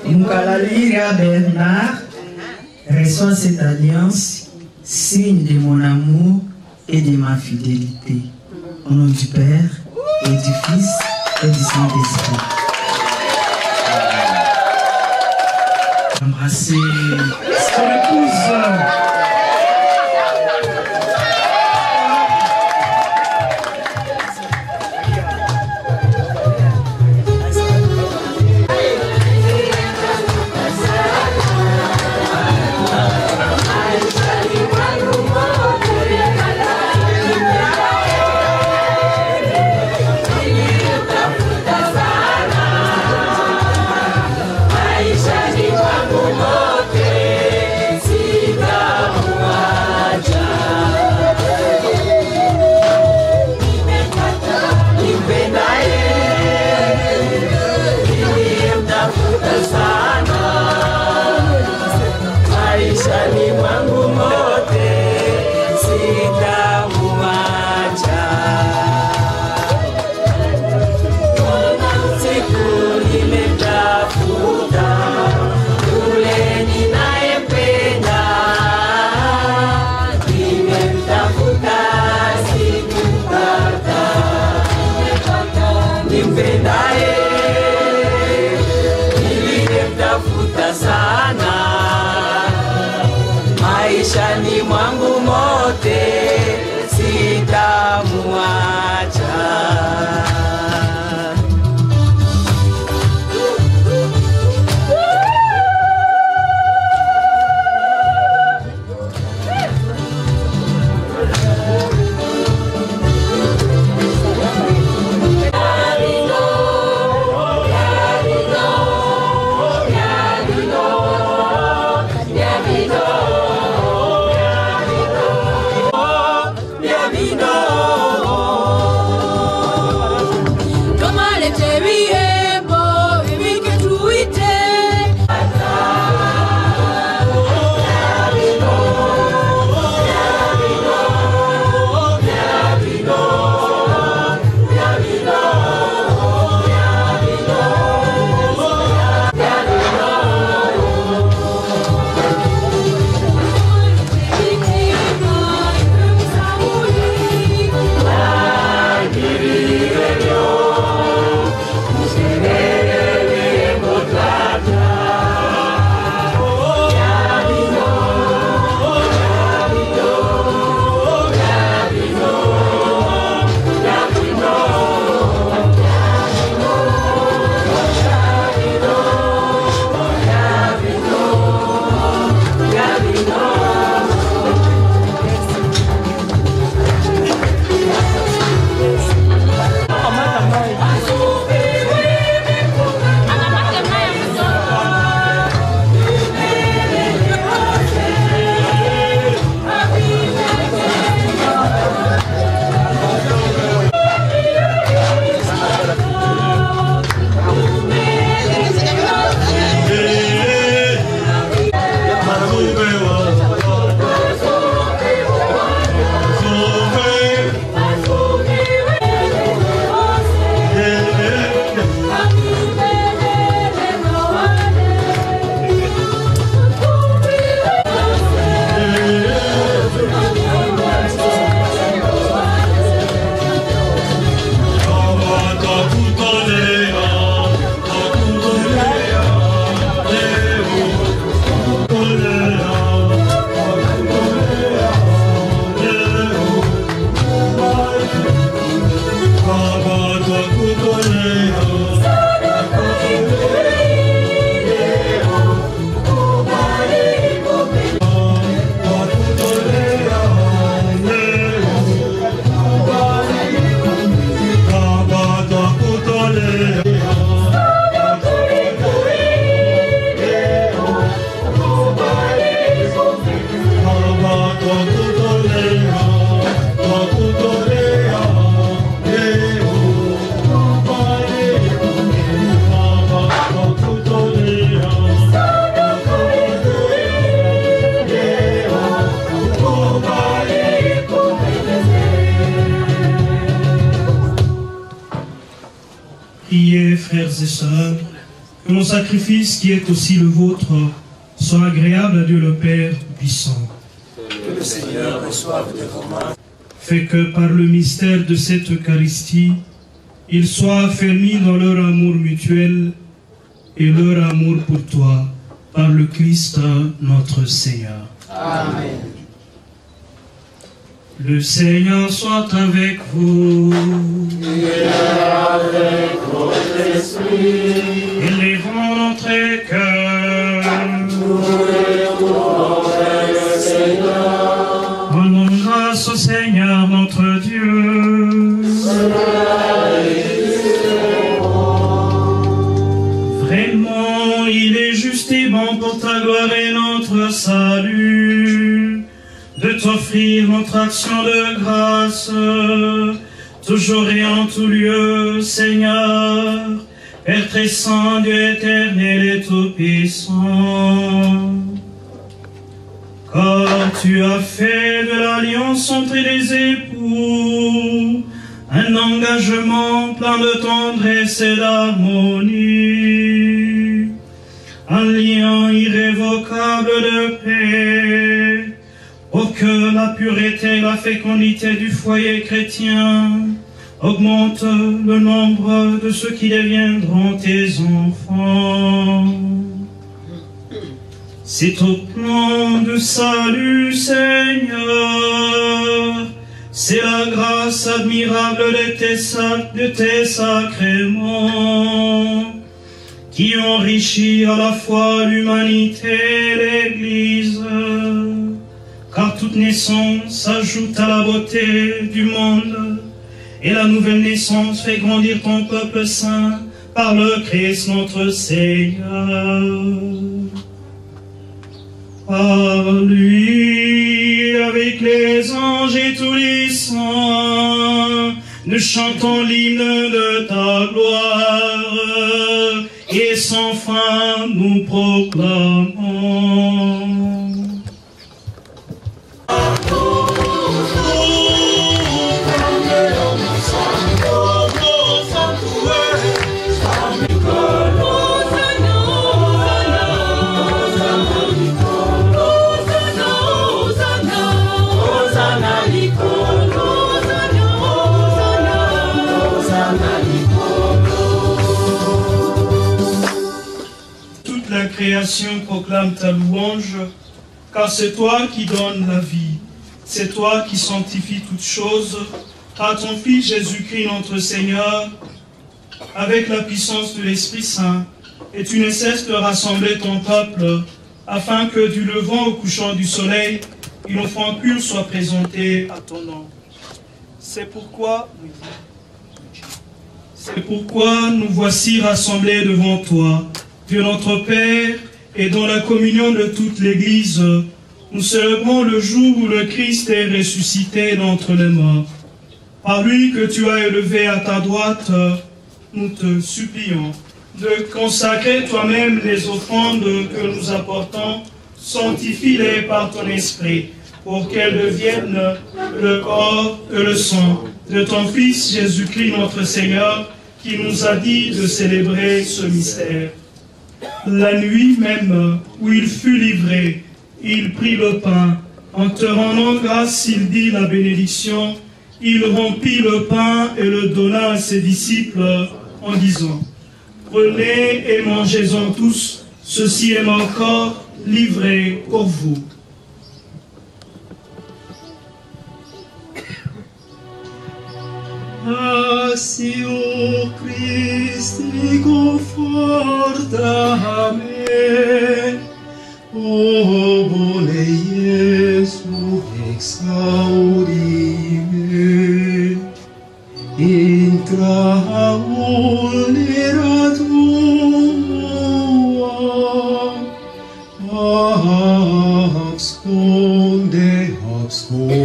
Mukalaliria Bernard reçoit cette alliance, signe de mon amour et de ma fidélité. Au nom du Père et du Fils et du Saint-Esprit. Embrasser son épouse. Maishani mwangu mote sitamuacha. priez, frères et sœurs, que mon sacrifice, qui est aussi le vôtre, soit agréable à Dieu le Père puissant. Que le Seigneur reçoive de vos mains. Fait que par le mystère de cette Eucharistie, ils soient affermis dans leur amour mutuel et leur amour pour toi, par le Christ notre Seigneur. Amen. Le Seigneur soit avec vous. Et avec votre esprit. Élevons notre cœur. Nous retournons vers le Seigneur. Rendons grâce au Seigneur notre Dieu. Vraiment, il est juste et bon pour ta gloire et notre salut de t'offrir notre action de grâce, toujours et en tout lieu, Seigneur, Père très saint, Dieu éternel et tout-puissant. Car tu as fait de l'alliance entre les époux un engagement plein de tendresse et d'harmonie, un lien irrévocable de paix, pour que la pureté et la fécondité du foyer chrétien augmentent le nombre de ceux qui deviendront tes enfants. C'est au plan de salut, Seigneur, c'est la grâce admirable de tes sacrements qui enrichit à la fois l'humanité et l'Église. Car toute naissance ajoute à la beauté du monde, et la nouvelle naissance fait grandir ton peuple saint par le Christ notre Seigneur. Par lui, avec les anges et tous les saints, nous chantons l'hymne de ta gloire, et sans fin nous proclamons. La création proclame ta louange, car c'est toi qui donnes la vie, c'est toi qui sanctifies toutes choses, par ton Fils Jésus-Christ notre Seigneur, avec la puissance de l'Esprit Saint, et tu ne cesses de rassembler ton peuple, afin que du levant au couchant du soleil, une offrande pure soit présentée à ton nom. C'est pourquoi nous voici rassemblés devant toi, Dieu notre Père, et dans la communion de toute l'Église, nous célébrons le jour où le Christ est ressuscité d'entre les morts. Par lui que tu as élevé à ta droite, nous te supplions de consacrer toi-même les offrandes que nous apportons, sanctifie-les par ton esprit, pour qu'elles deviennent le corps et le sang de ton Fils Jésus-Christ notre Seigneur, qui nous a dit de célébrer ce mystère. La nuit même où il fut livré, il prit le pain. En te rendant grâce, il dit la bénédiction. Il rompit le pain et le donna à ses disciples en disant: prenez et mangez-en tous, ceci est mon corps livré pour vous. Assis au Christ et confortame, o bone Iesu exaudime, intra vulnera tua, absconde me.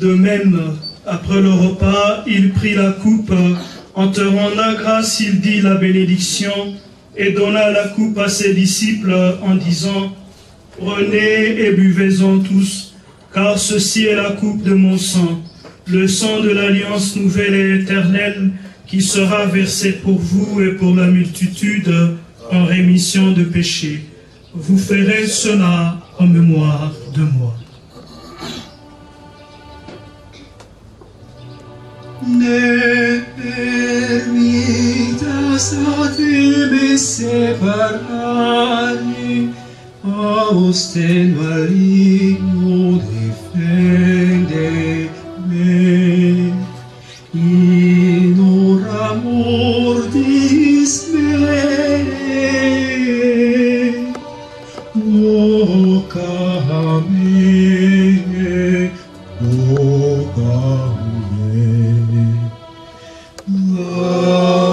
De même, après le repas, il prit la coupe. En te rendant grâce, il dit la bénédiction et donna la coupe à ses disciples en disant: Prenez et buvez-en tous, car ceci est la coupe de mon sang, le sang de l'alliance nouvelle et éternelle, qui sera versé pour vous et pour la multitude en rémission de péchés. Vous ferez cela en mémoire de moi. Ne permitas a te me separarme, a usted maligno defendeme, in or mortis me, vocame, vocame.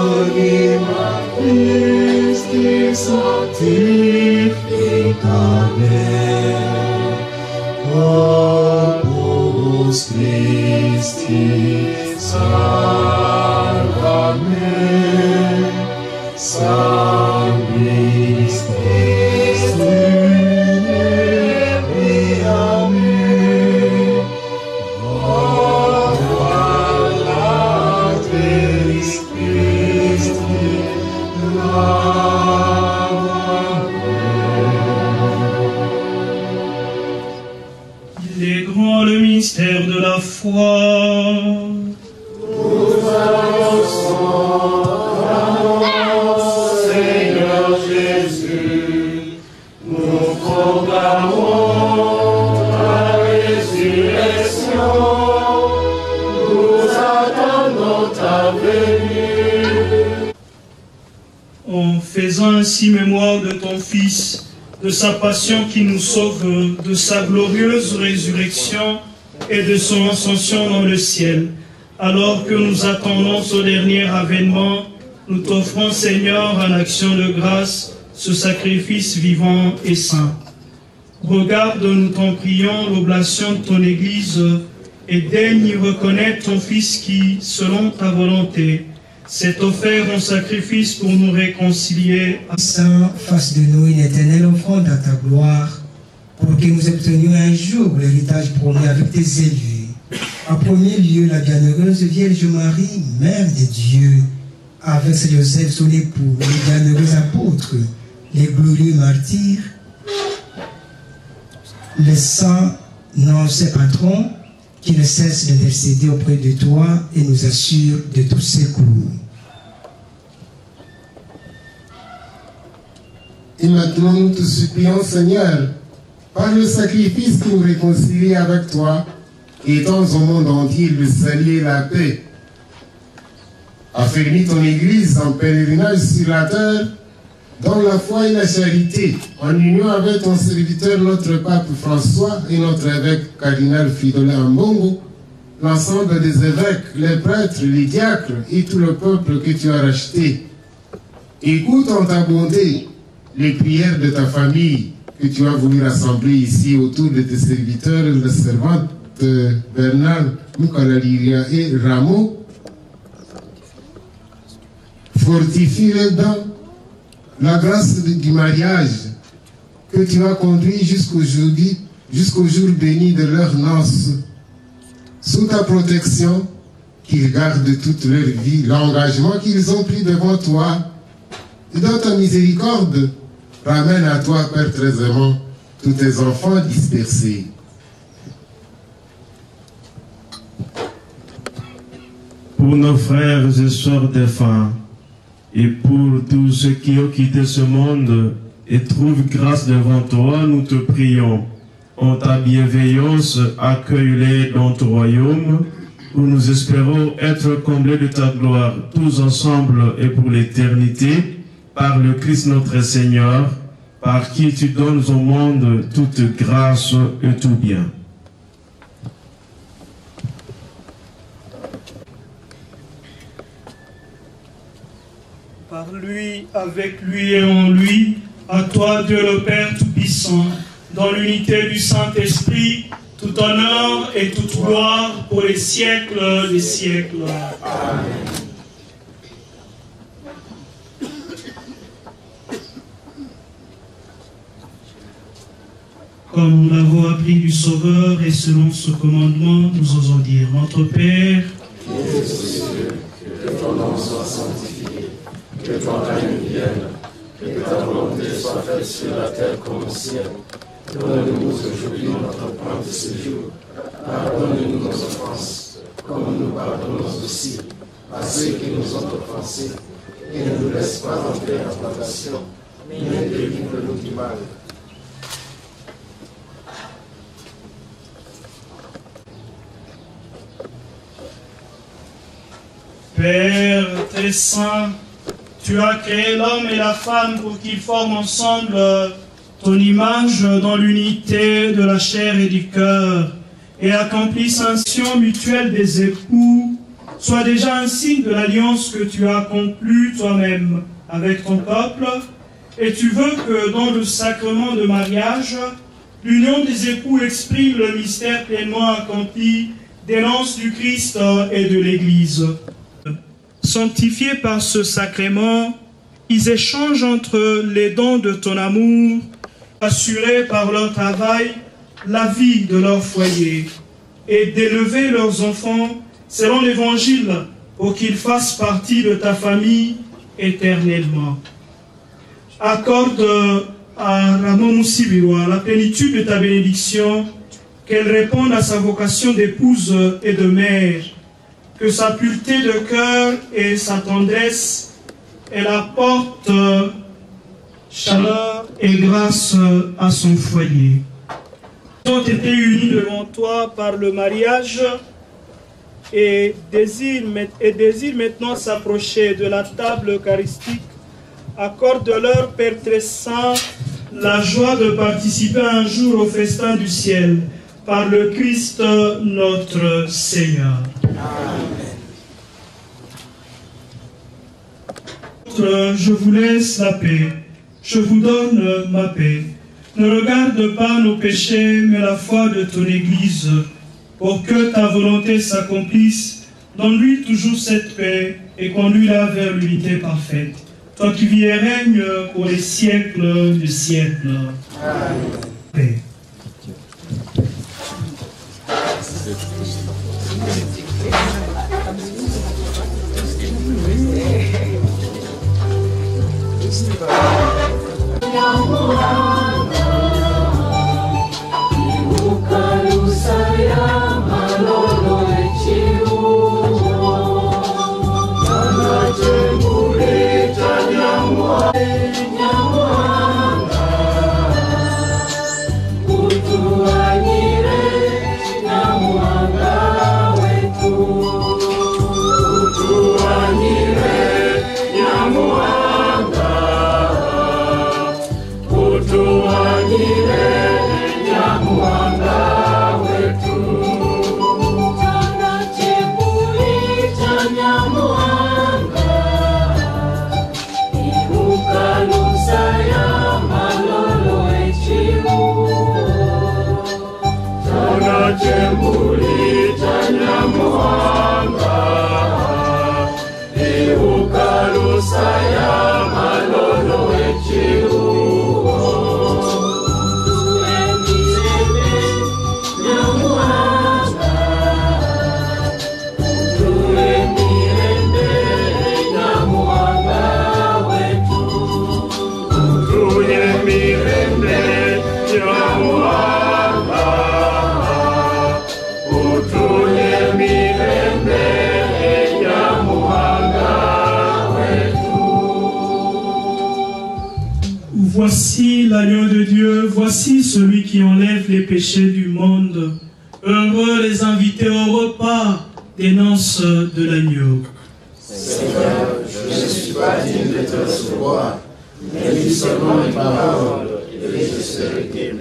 Anima Christi sanctificame, Corpus Christi salvame, Sanguis Christi neviame, Les grands, le mystère de la foi. Nous annonçons ta mort, Seigneur Jésus. Nous proclamons ta résurrection. Nous attendons ta venue. En faisant ainsi mémoire de ton Fils, de sa passion qui nous sauve, de sa glorieuse résurrection et de son ascension dans le ciel, alors que nous attendons son dernier avènement, nous t'offrons, Seigneur, en action de grâce, ce sacrifice vivant et saint. Regarde, nous t'en prions, l'oblation de ton Église et daigne y reconnaître ton Fils qui, selon ta volonté, s'est offert en sacrifice pour nous réconcilier. Saint, fasse de nous une éternelle offrande à ta gloire, pour que nous obtenions un jour l'héritage promis avec tes élus. En premier lieu, la bienheureuse Vierge Marie, Mère de Dieu, avec Saint Joseph, son époux, les bienheureux apôtres, les glorieux martyrs, les saints, ses patrons, qui ne cessent d'intercéder auprès de toi et nous assurent de tout secours. Et maintenant nous te supplions, Seigneur, par le sacrifice qui nous réconcilie avec toi, étends au monde entier le salut et la paix. Affermis ton Église en pèlerinage sur la terre, dans la foi et la charité, en union avec ton serviteur, notre pape François et notre évêque cardinal Fridolin Ambongo, l'ensemble des évêques, les prêtres, les diacres et tout le peuple que tu as racheté. Écoute en ta bonté les prières de ta famille que tu as voulu rassembler ici autour de tes serviteurs, les servantes Bernard, Mukalaliria et Rameau. Fortifie-les dans la grâce du mariage que tu as conduit jusqu'au jour béni de leur noces. Sous ta protection, qu'ils gardent toute leur vie l'engagement qu'ils ont pris devant toi. Et dans ta miséricorde, ramène à toi, Père très aimant, tous tes enfants dispersés. Pour nos frères et sœurs défunts, et pour tous ceux qui ont quitté ce monde et trouvent grâce devant toi, nous te prions. En ta bienveillance, accueille-les dans ton royaume, où nous espérons être comblés de ta gloire, tous ensemble et pour l'éternité, par le Christ notre Seigneur, par qui tu donnes au monde toute grâce et tout bien. Par lui, avec lui et en lui, à toi Dieu le Père Tout-Puissant, dans l'unité du Saint-Esprit, tout honneur et toute gloire pour les siècles des siècles. Amen. Comme nous l'avons appris du Sauveur et selon ce commandement, nous osons dire, notre Père, qui es aux cieux, que ton nom soit sanctifié, que ton règne vienne, que ta volonté soit faite sur la terre comme au ciel. Donne-nous aujourd'hui notre pain de ce jour. Pardonne-nous nos offenses, comme nous pardonnons aussi à ceux qui nous ont offensés. Et ne nous laisse pas entrer en tentation, mais délivre-nous du mal. Père très saint, tu as créé l'homme et la femme pour qu'ils forment ensemble ton image dans l'unité de la chair et du cœur et accomplissent un sion mutuel des époux, soit déjà un signe de l'alliance que tu as conclue toi-même avec ton peuple, et tu veux que dans le sacrement de mariage, l'union des époux exprime le mystère pleinement accompli des lances du Christ et de l'Église. Sanctifiés par ce sacrement, ils échangent entre les dons de ton amour, assurés par leur travail la vie de leur foyer, et d'élever leurs enfants selon l'Évangile pour qu'ils fassent partie de ta famille éternellement. Accorde à Ramon Moussibirwa la plénitude de ta bénédiction, qu'elle réponde à sa vocation d'épouse et de mère, que sa pureté de cœur et sa tendresse, elle apporte chaleur et grâce à son foyer. Ils ont été unis devant toi par le mariage et désirent maintenant s'approcher de la table eucharistique. Accorde-leur, Père très saint, la joie de participer un jour au festin du ciel par le Christ notre Seigneur. Je vous laisse la paix, je vous donne ma paix. Ne regarde pas nos péchés, mais la foi de ton Église, pour que ta volonté s'accomplisse. Donne-lui toujours cette paix et conduis-la vers l'unité parfaite. Toi qui vis et règnes pour les siècles des siècles. Amen. Paix. Voici l'agneau de Dieu, voici celui qui enlève les péchés du monde. Heureux les invités au repas des noces de l'agneau. Seigneur, je ne suis pas digne de te recevoir, mais dis seulement une parole et je serai guéri.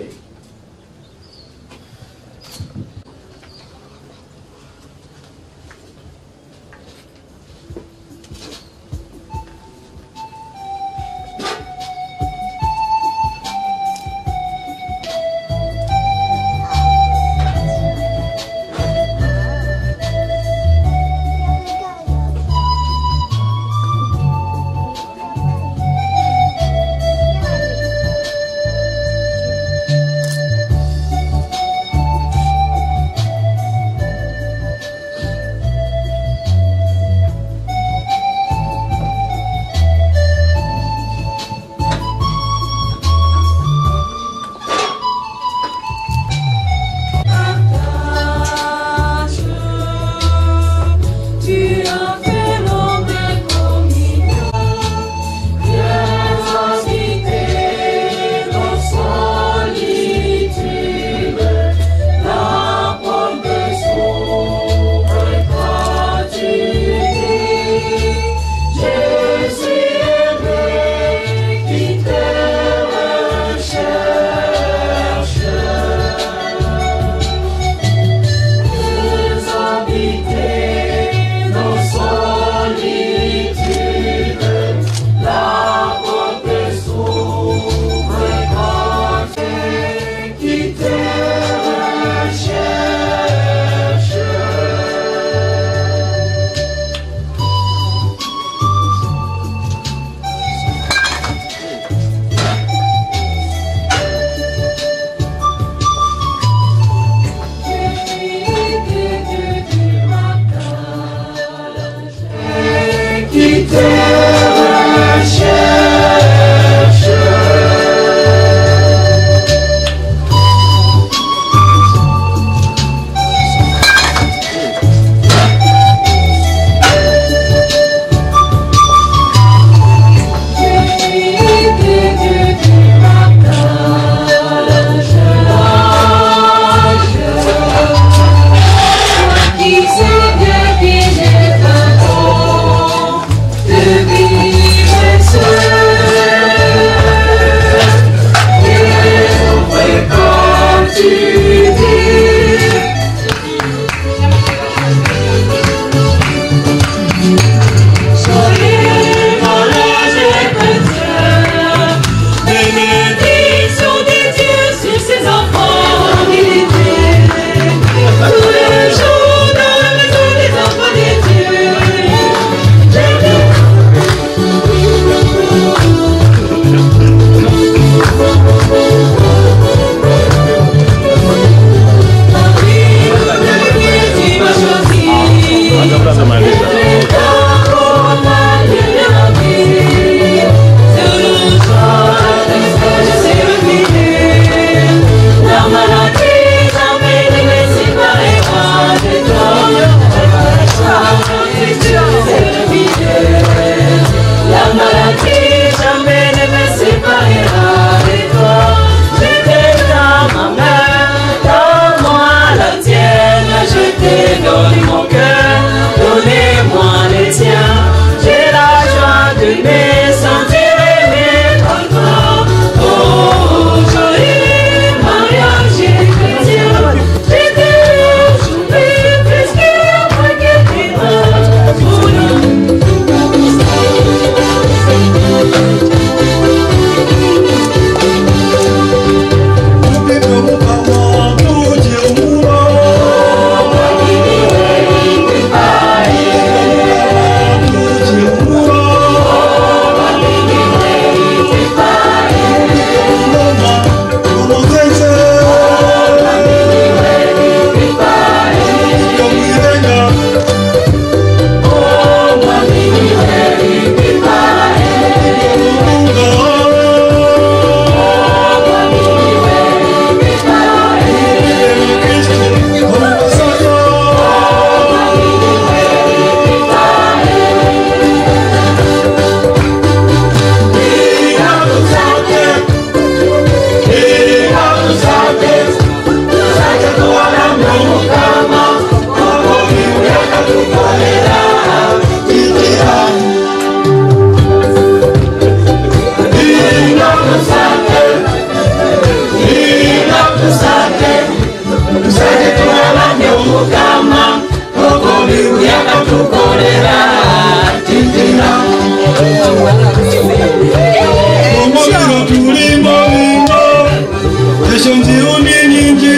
shonzi uninji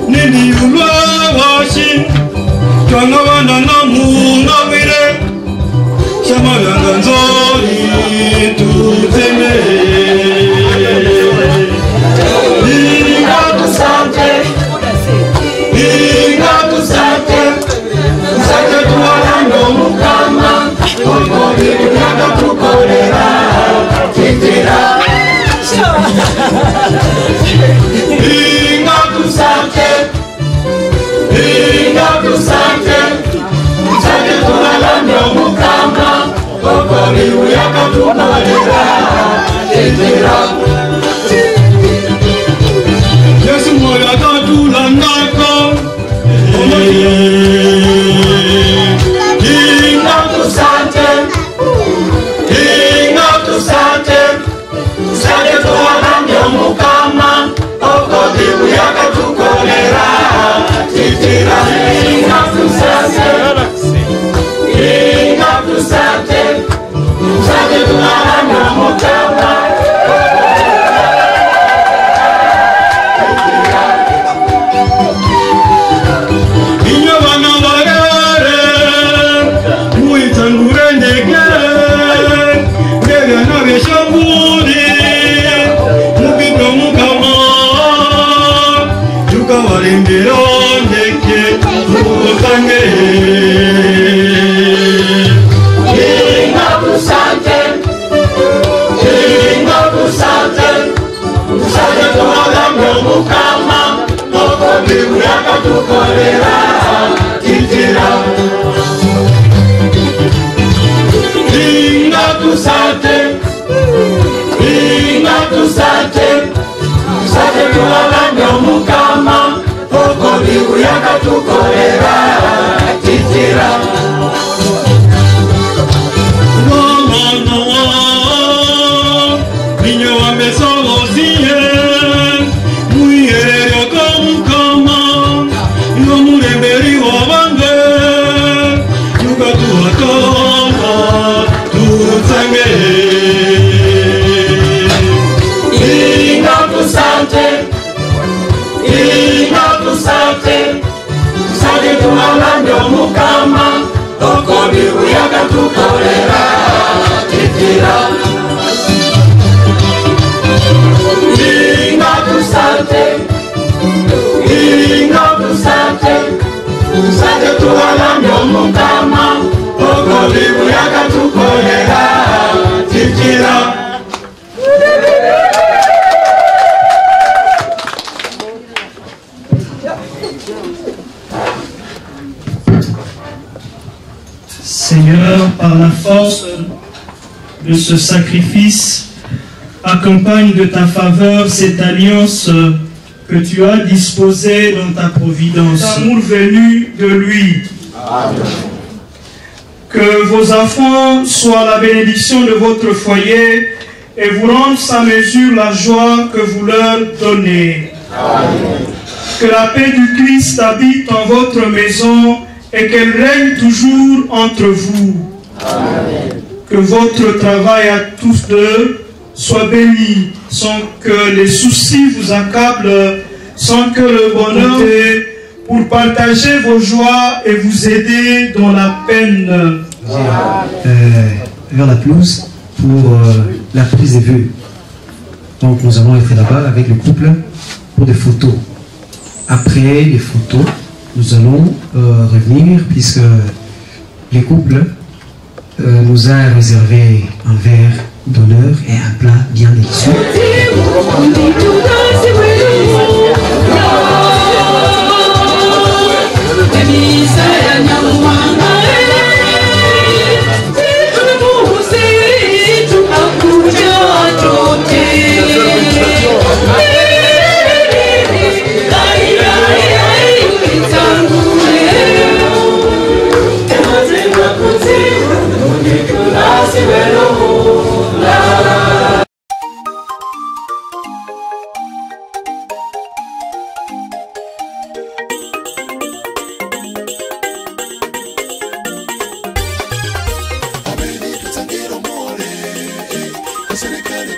nini ulwa washi twanga wana namu nawire shama yanga nzori tuteme inga kusante Sake tuwalando mukama Okori unyaka tukorera Titira Inga kusante Sake tuwalando mukama Okori unyaka tukorera Titira Yesu moya tatula nako Sake tuwalando mukama Okori uyaka tukorera Titira Inga kusante Sake tuwalando mukama Inyo bana barare Muitangure negere Gega na beshamburi Mubito mukama Yuka warindiro neke Mukange Inga kusante Sake tuwalando mukama Okori uyaka tukorera Titira Inga kusante Sake tuwalando mukama Okori uyaka tukorera Titira Minyo wamesogozie Muyere yokamukama Yomuremberi wabange Yuka tuwakama Tutsange Inga kusante Sake tuwalando mukama Okori uyaka tukorera Titira Inga kusante Sake tuwalando mukama Okori uyaka tukorera Titira Seigneur, par la force de ce sacrifice, accompagne de ta faveur cette alliance que tu as disposée dans ta providence. L'amour venu de lui. Amen. Que vos enfants soient la bénédiction de votre foyer et vous rendent sans mesure la joie que vous leur donnez. Amen. Que la paix du Christ habite en votre maison et qu'elle règne toujours entre vous. Amen. Que votre travail à tous deux soit béni, sans que les soucis vous accablent, sans que le bonheur pour partager vos joies et vous aider dans la peine. Vers la pelouse pour la prise des vœux. Donc nous allons être là-bas avec le couple pour des photos. Après les photos, nous allons revenir puisque les couples nous a réservé un verre d'honneur et un plat bien délicieux. Serikali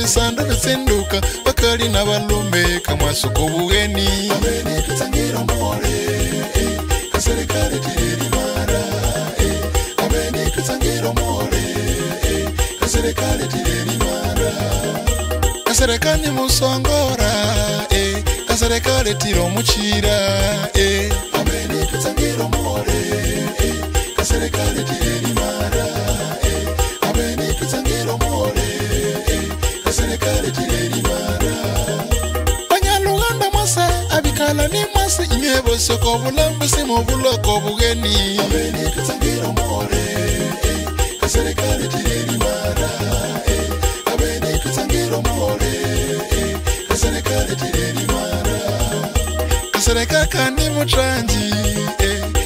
ebisando bisinduka bakali n'abalume kamwasuka obugeni abene tutangira more kaserikale tirimara abene tutangira more kaserikale tirimara kaserikani musongora kaserikale tiro muchira abene tutangira more kaserikale tirimara abene tutangira more kaserikale tirimara banyaluganda mwase abikala ni mwase inyebo soko bulambu simu buloko bugeni abene tutangira more kaserikale tirimara abene tutangira more kaserikale tirimara kaserikale kani mutranji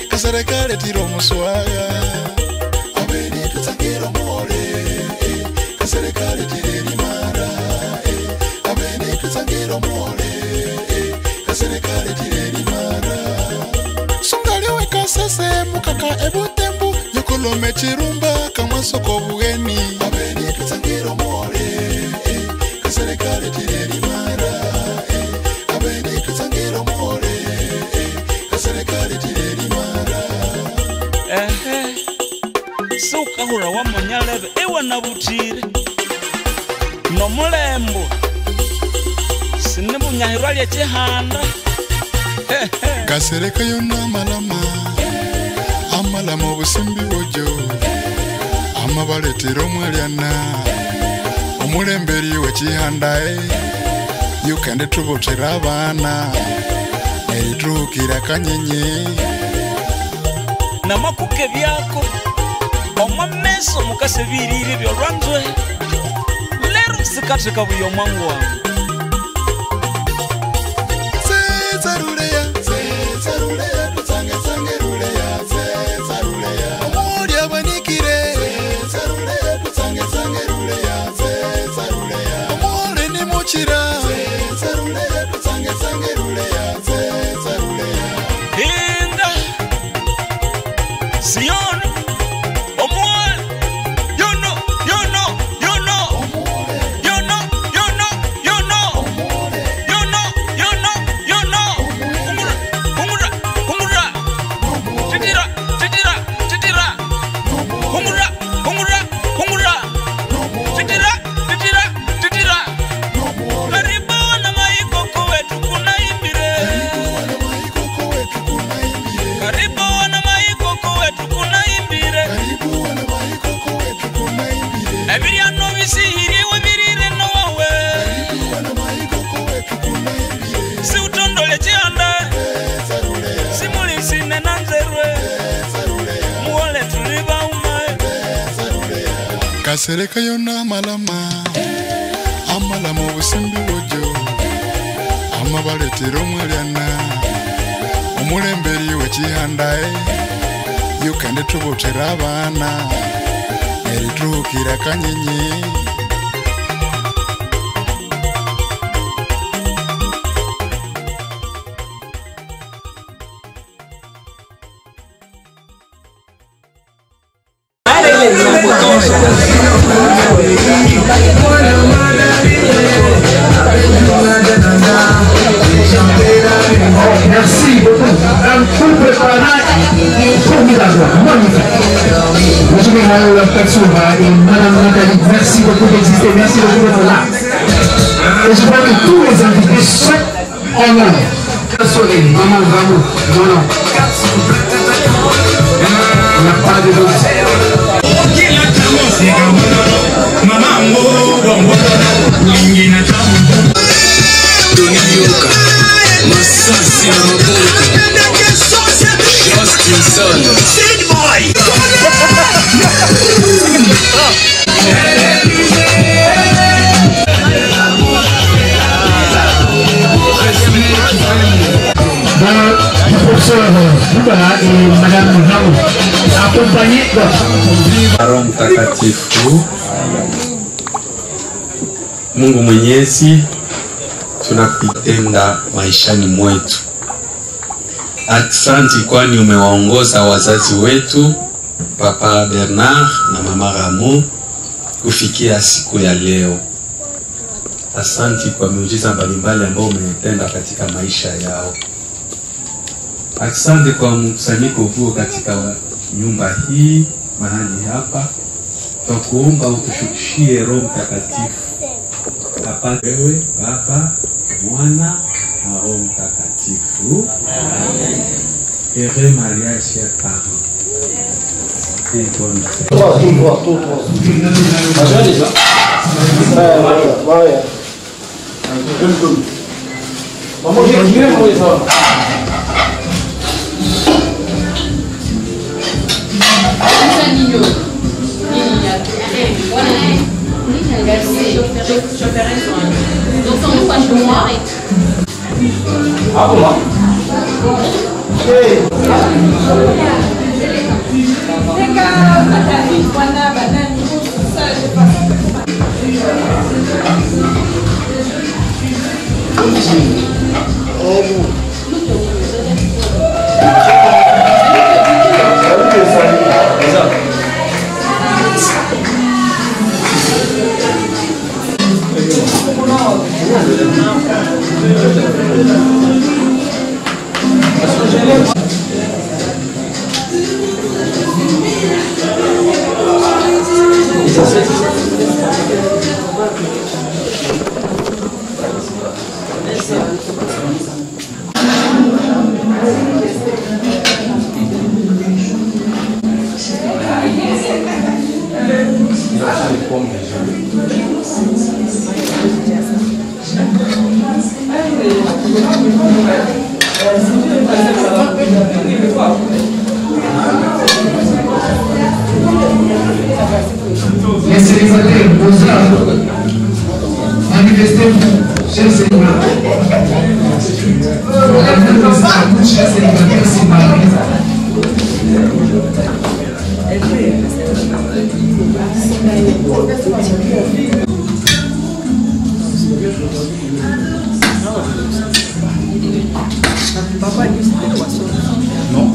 kaserikale tiro muswaga abene tutangira more kaserikale tirimara abene tutangira more kaserikale tirimara sungaliwe kasese mukaka ebutembu nyukulome chirumba kamwasoko bugeni abene tutangira more kaserikale tirimara abene tutangira more kaserikale tirimara suka hura wa monyalebe ewa na butire no mulembo sinibu nyahirwa lya chihanda kasereka yona amalama obusimbi bojo amabaletero mwaliana omulemberi we chihanda yukende tubotera abana eritukira kanyenye namakuke byako omwameso mukasebirire byolwanzwe lero sikatheka buyo mwangu wangu zezaruleya tutange ruleya zezaruleya omuli abanikire zezaruleya tutange ruleya zezaruleya omuli ni muchira zezaruleya tutange ruleya zezaruleya hinga Sion omwali kasereka yona amalama obusimbi bojo amabaletero mwaliana omulemberi we chihanda yukende tubotera abana eritukira kanyenye Merci beaucoup. Un couple formidable, magnifique. Monsieur Miguel Katsuba et Madame Nathalie, merci beaucoup d'exister, merci beaucoup d'être là. Et je crois que tous les invités sont en ordre. Soleil, maman, bravo, non. Il n'y a pas de doute. Masasi na maboka Justin Son Sid Boy Professeur Bouba et Madame Rao accompagnés de Roho Mtakatifu, Mungu Mwenyezi, tunakupenda maishani mwetu. Asante kwani umewaongoza wazazi wetu Papa Bernard na Mama Ramu kufikia siku ya leo. Asanti kwa miujiza mbalimbali ambao umetenda katika maisha yao. Asante kwa mkusanyiko huu katika nyumba hii mahali hapa. Twakuomba utushukishie Roho Mtakatifu hapa, wewe Baba, Mwana na Roho Mtakatifu. Amen. Heureux mariage, chers parents. Et bonne fête. Les célibataires, bonsoir. Manifestez-vous, chers célibataires. Chers célibataires, c'est marié. Non.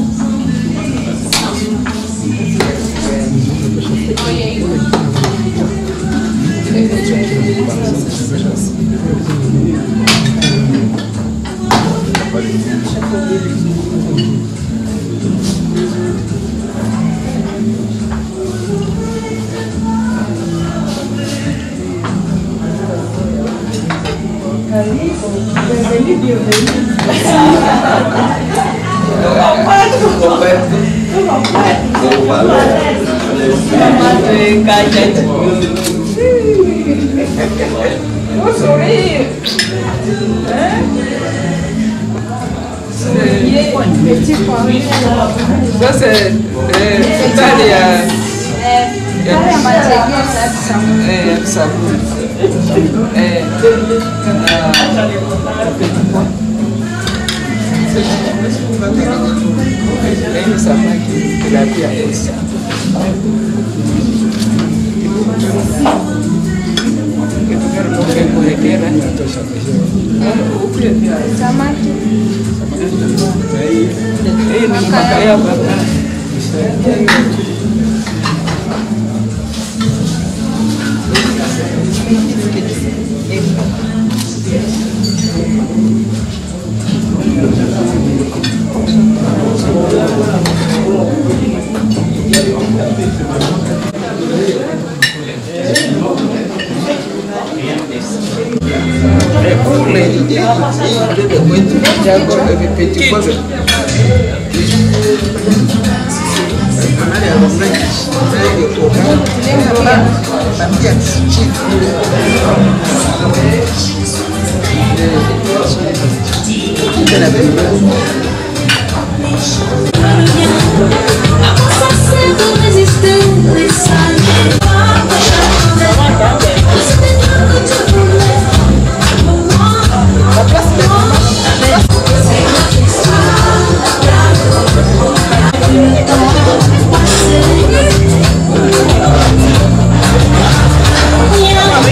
Ça c'est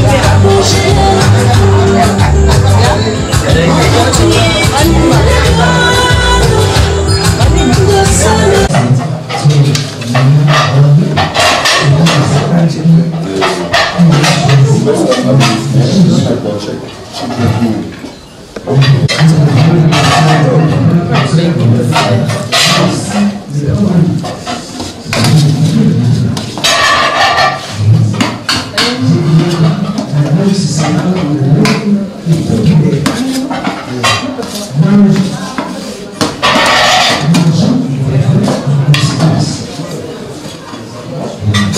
Yeah.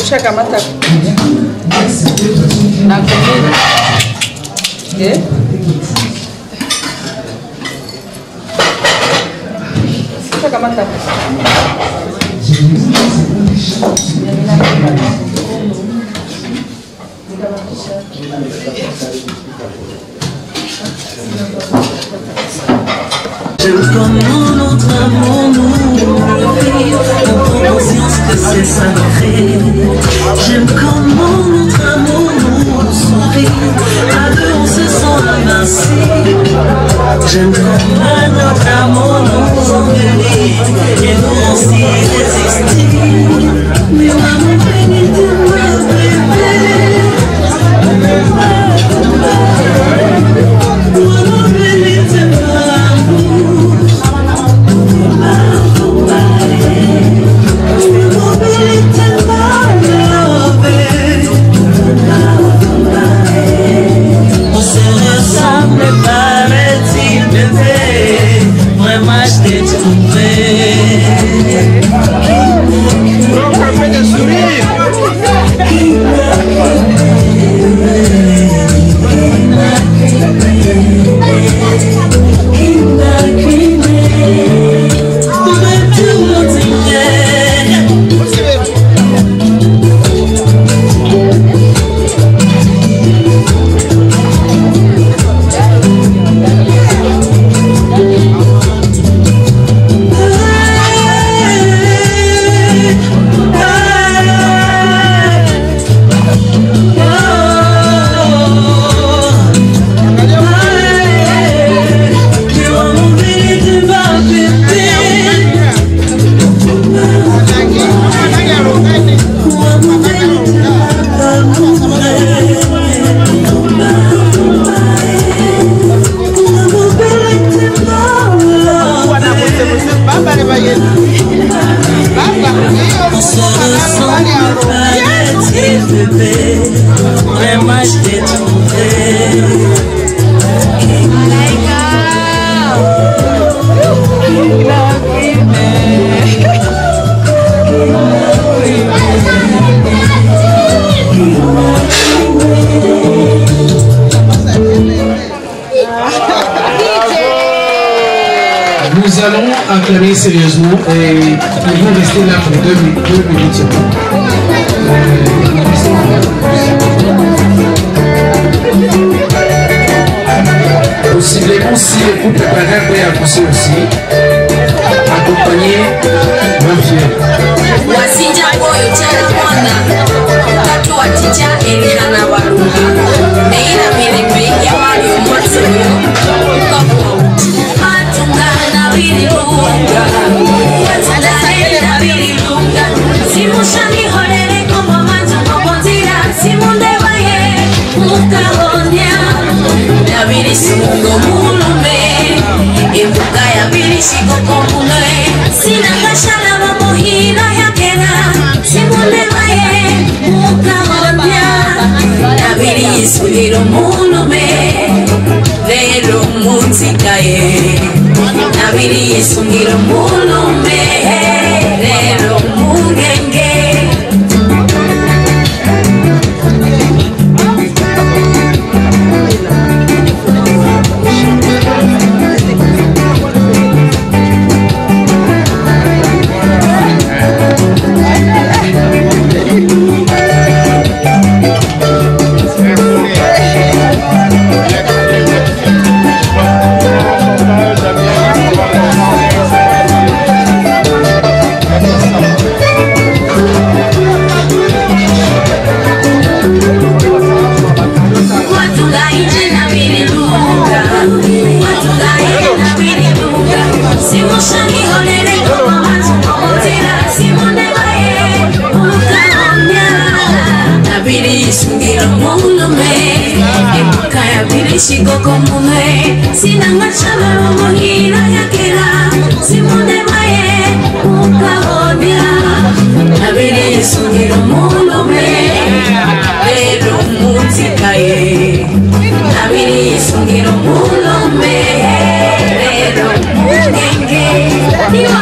Ushakamata na kumina. Ushakamata. J'aime comment notre amour nous nourrit, on prend conscience que c'est sacré. J'aime comment notre amour nous sourit, à deux on se sent amassé. J'aime comment notre amour nous embellit, et nous on s'y résiste. Mais maman bénie de ma bébé, maman bénie de ma on se ressemble, paraît-il, bébé. Vraiment, je t'ai trouvé. Nous allons acclamer sérieusement et ils vont rester là pour 2 minutes. Possiblement, si le couple parrain peut avancer aussi, accompagner mon vieux. Wasija boyo chara mwana tatu watija elihana waruga neira milimbi ya wali umotsi matunga na wililunga watadalenda wililunga simushani horere kombo manzo mobonzira simundewaye mukahonya na wilisimungo mulume imbuga ya wilishigo komune sina kashala mamohina ya kena simundewaye mukahonya na wiliswiro mulume Vero muzikaye Nabiri yesungiro mulume Vero mugenge Shigo komune sinanga chala mohina yakera simone maye ukahonya nabiri sungiro mulume pero muzikaye nabiri sungiro mulume pero mugenge diwa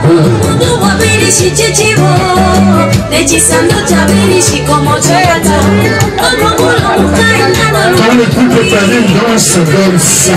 Quand le couple pareil danse comme ça.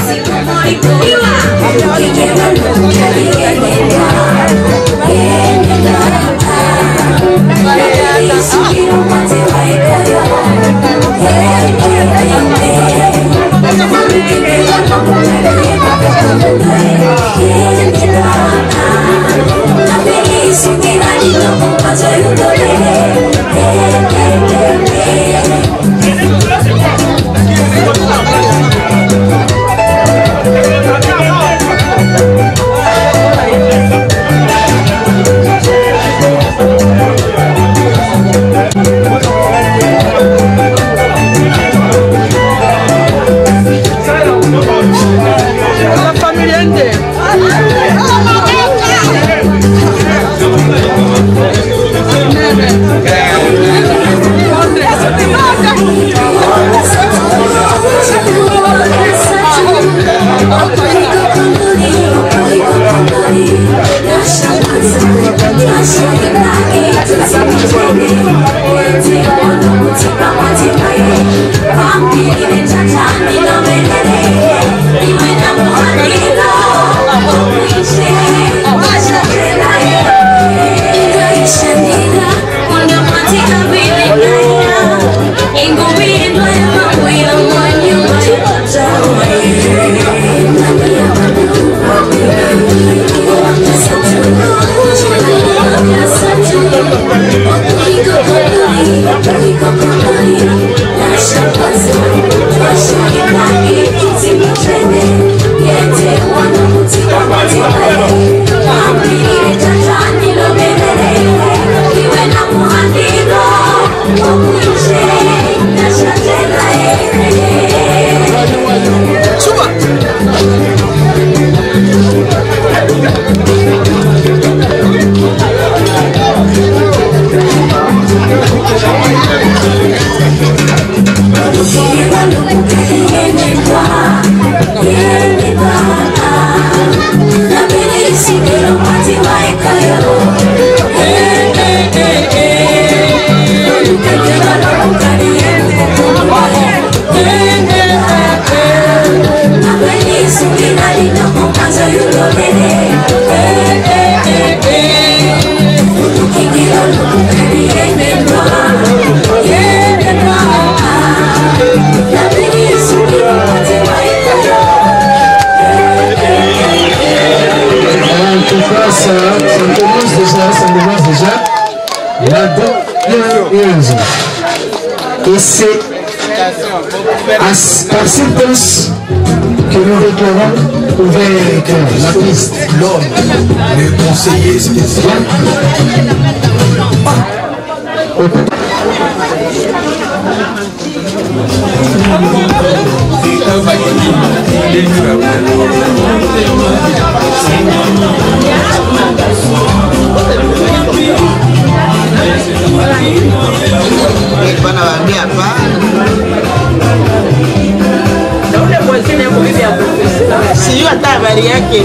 Et c'est par cette danse que nous réclamons avec l'artiste, l'homme, le conseiller spécial. Sijui hata habari yake.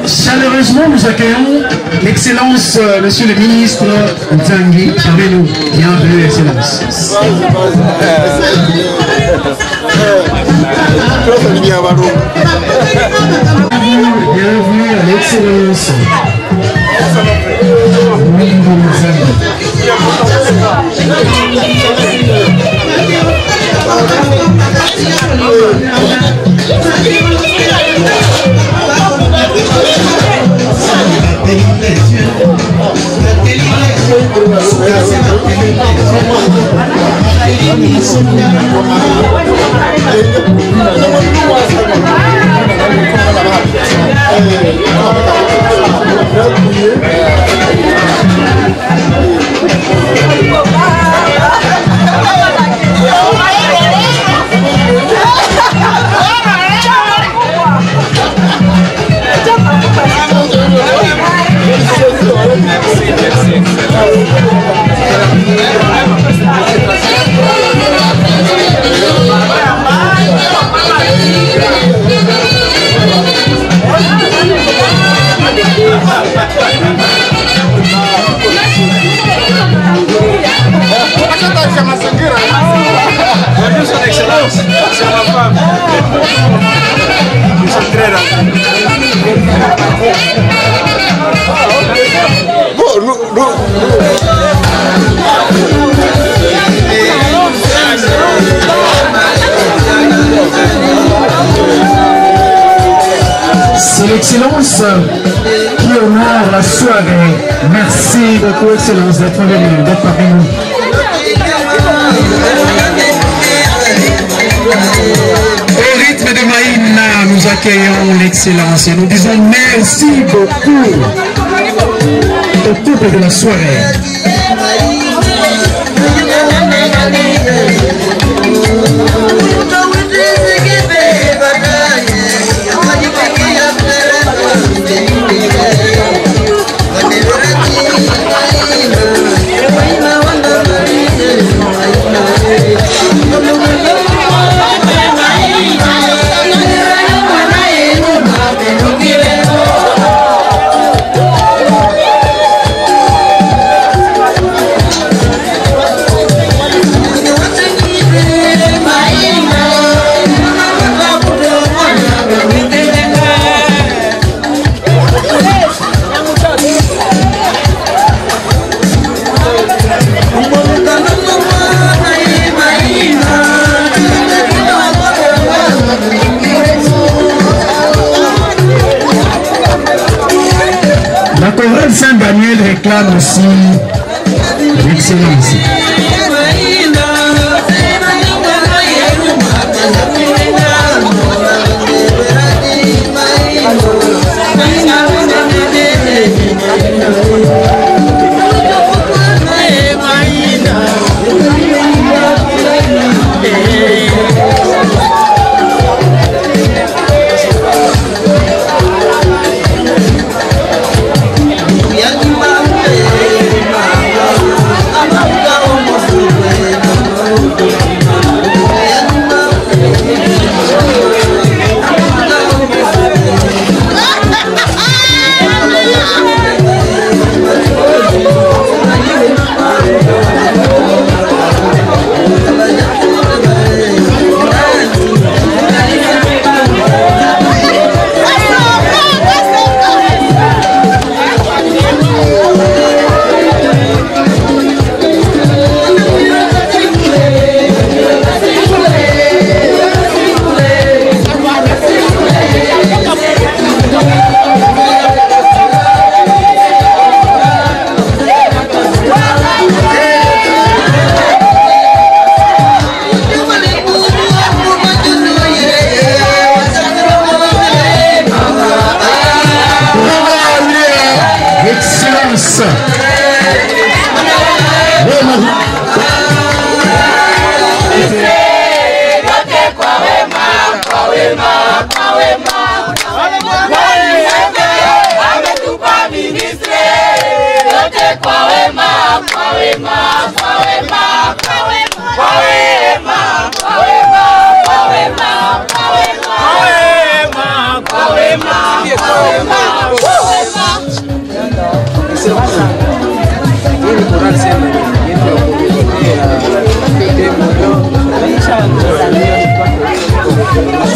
Chaleureusement, nous accueillons l'excellence, monsieur le ministre Nzangi, parmi nous. Bienvenue, excellence. Bienvenue à l'excellence. C'est l'excellence qui honore la soirée. Merci beaucoup, Excellence, d'être venu, d'être parmi nous. Au rythme de Maïna, nous accueillons l'Excellence et nous disons merci beaucoup au couple de la soirée. La chorale Saint-Daniel réclame aussi l'excellence.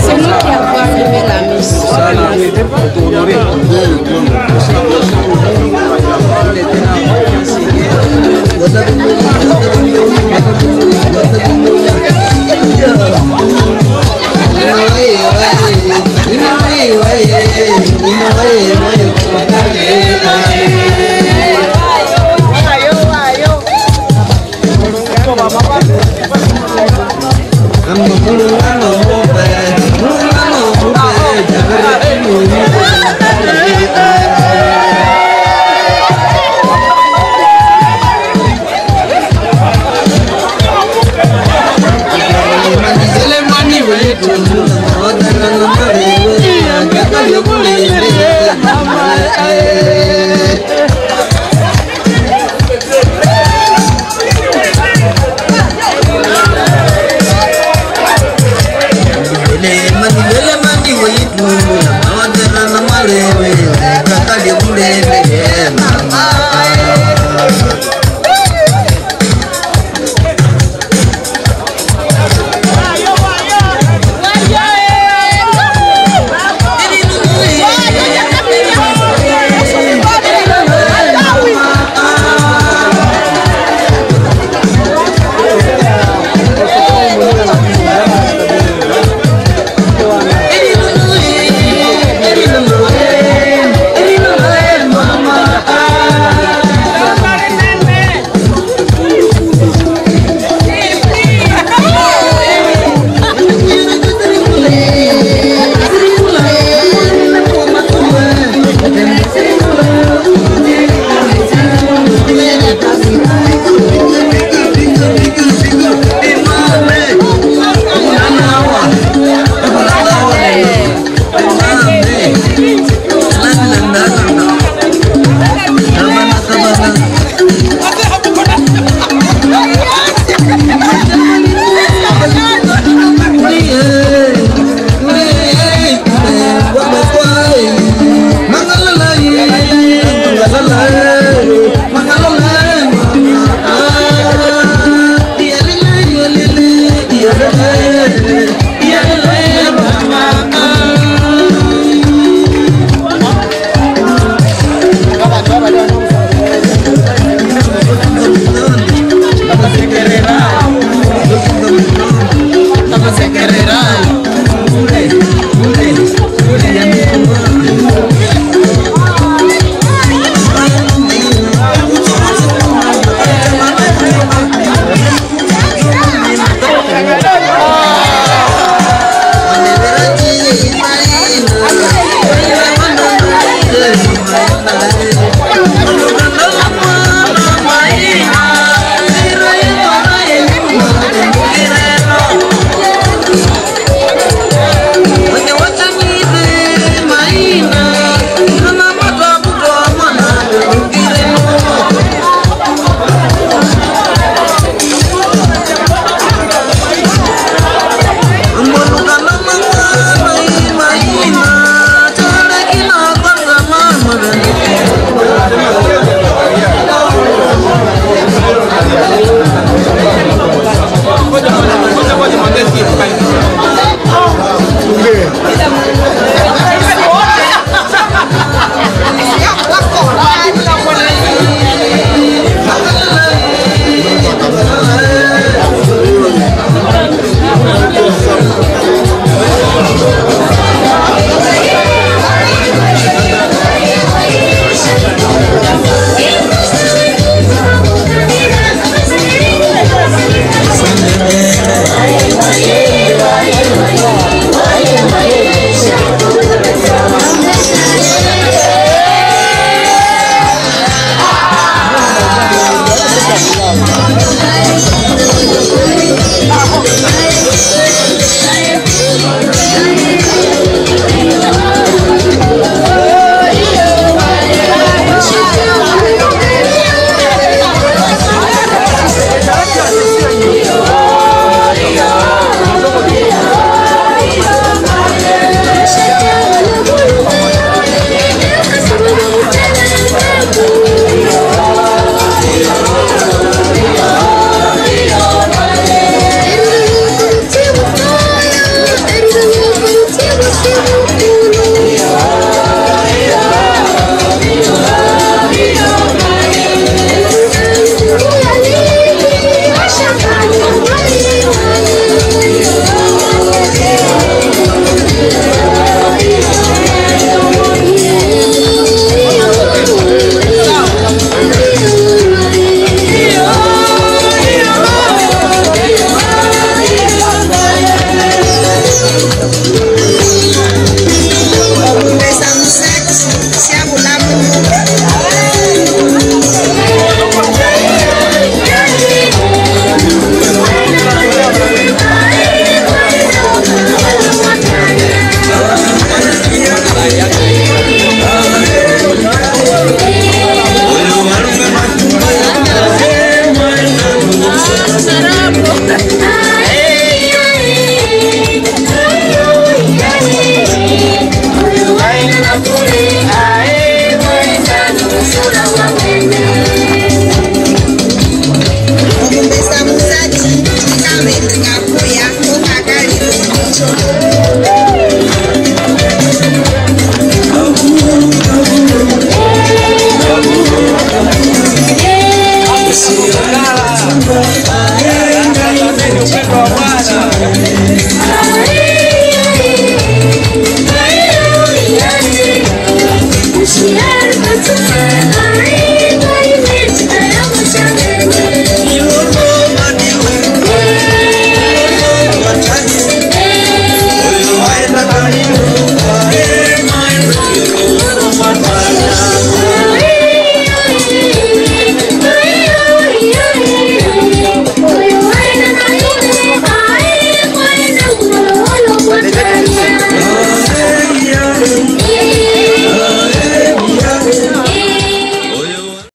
C'est nous qui avons animé la mission.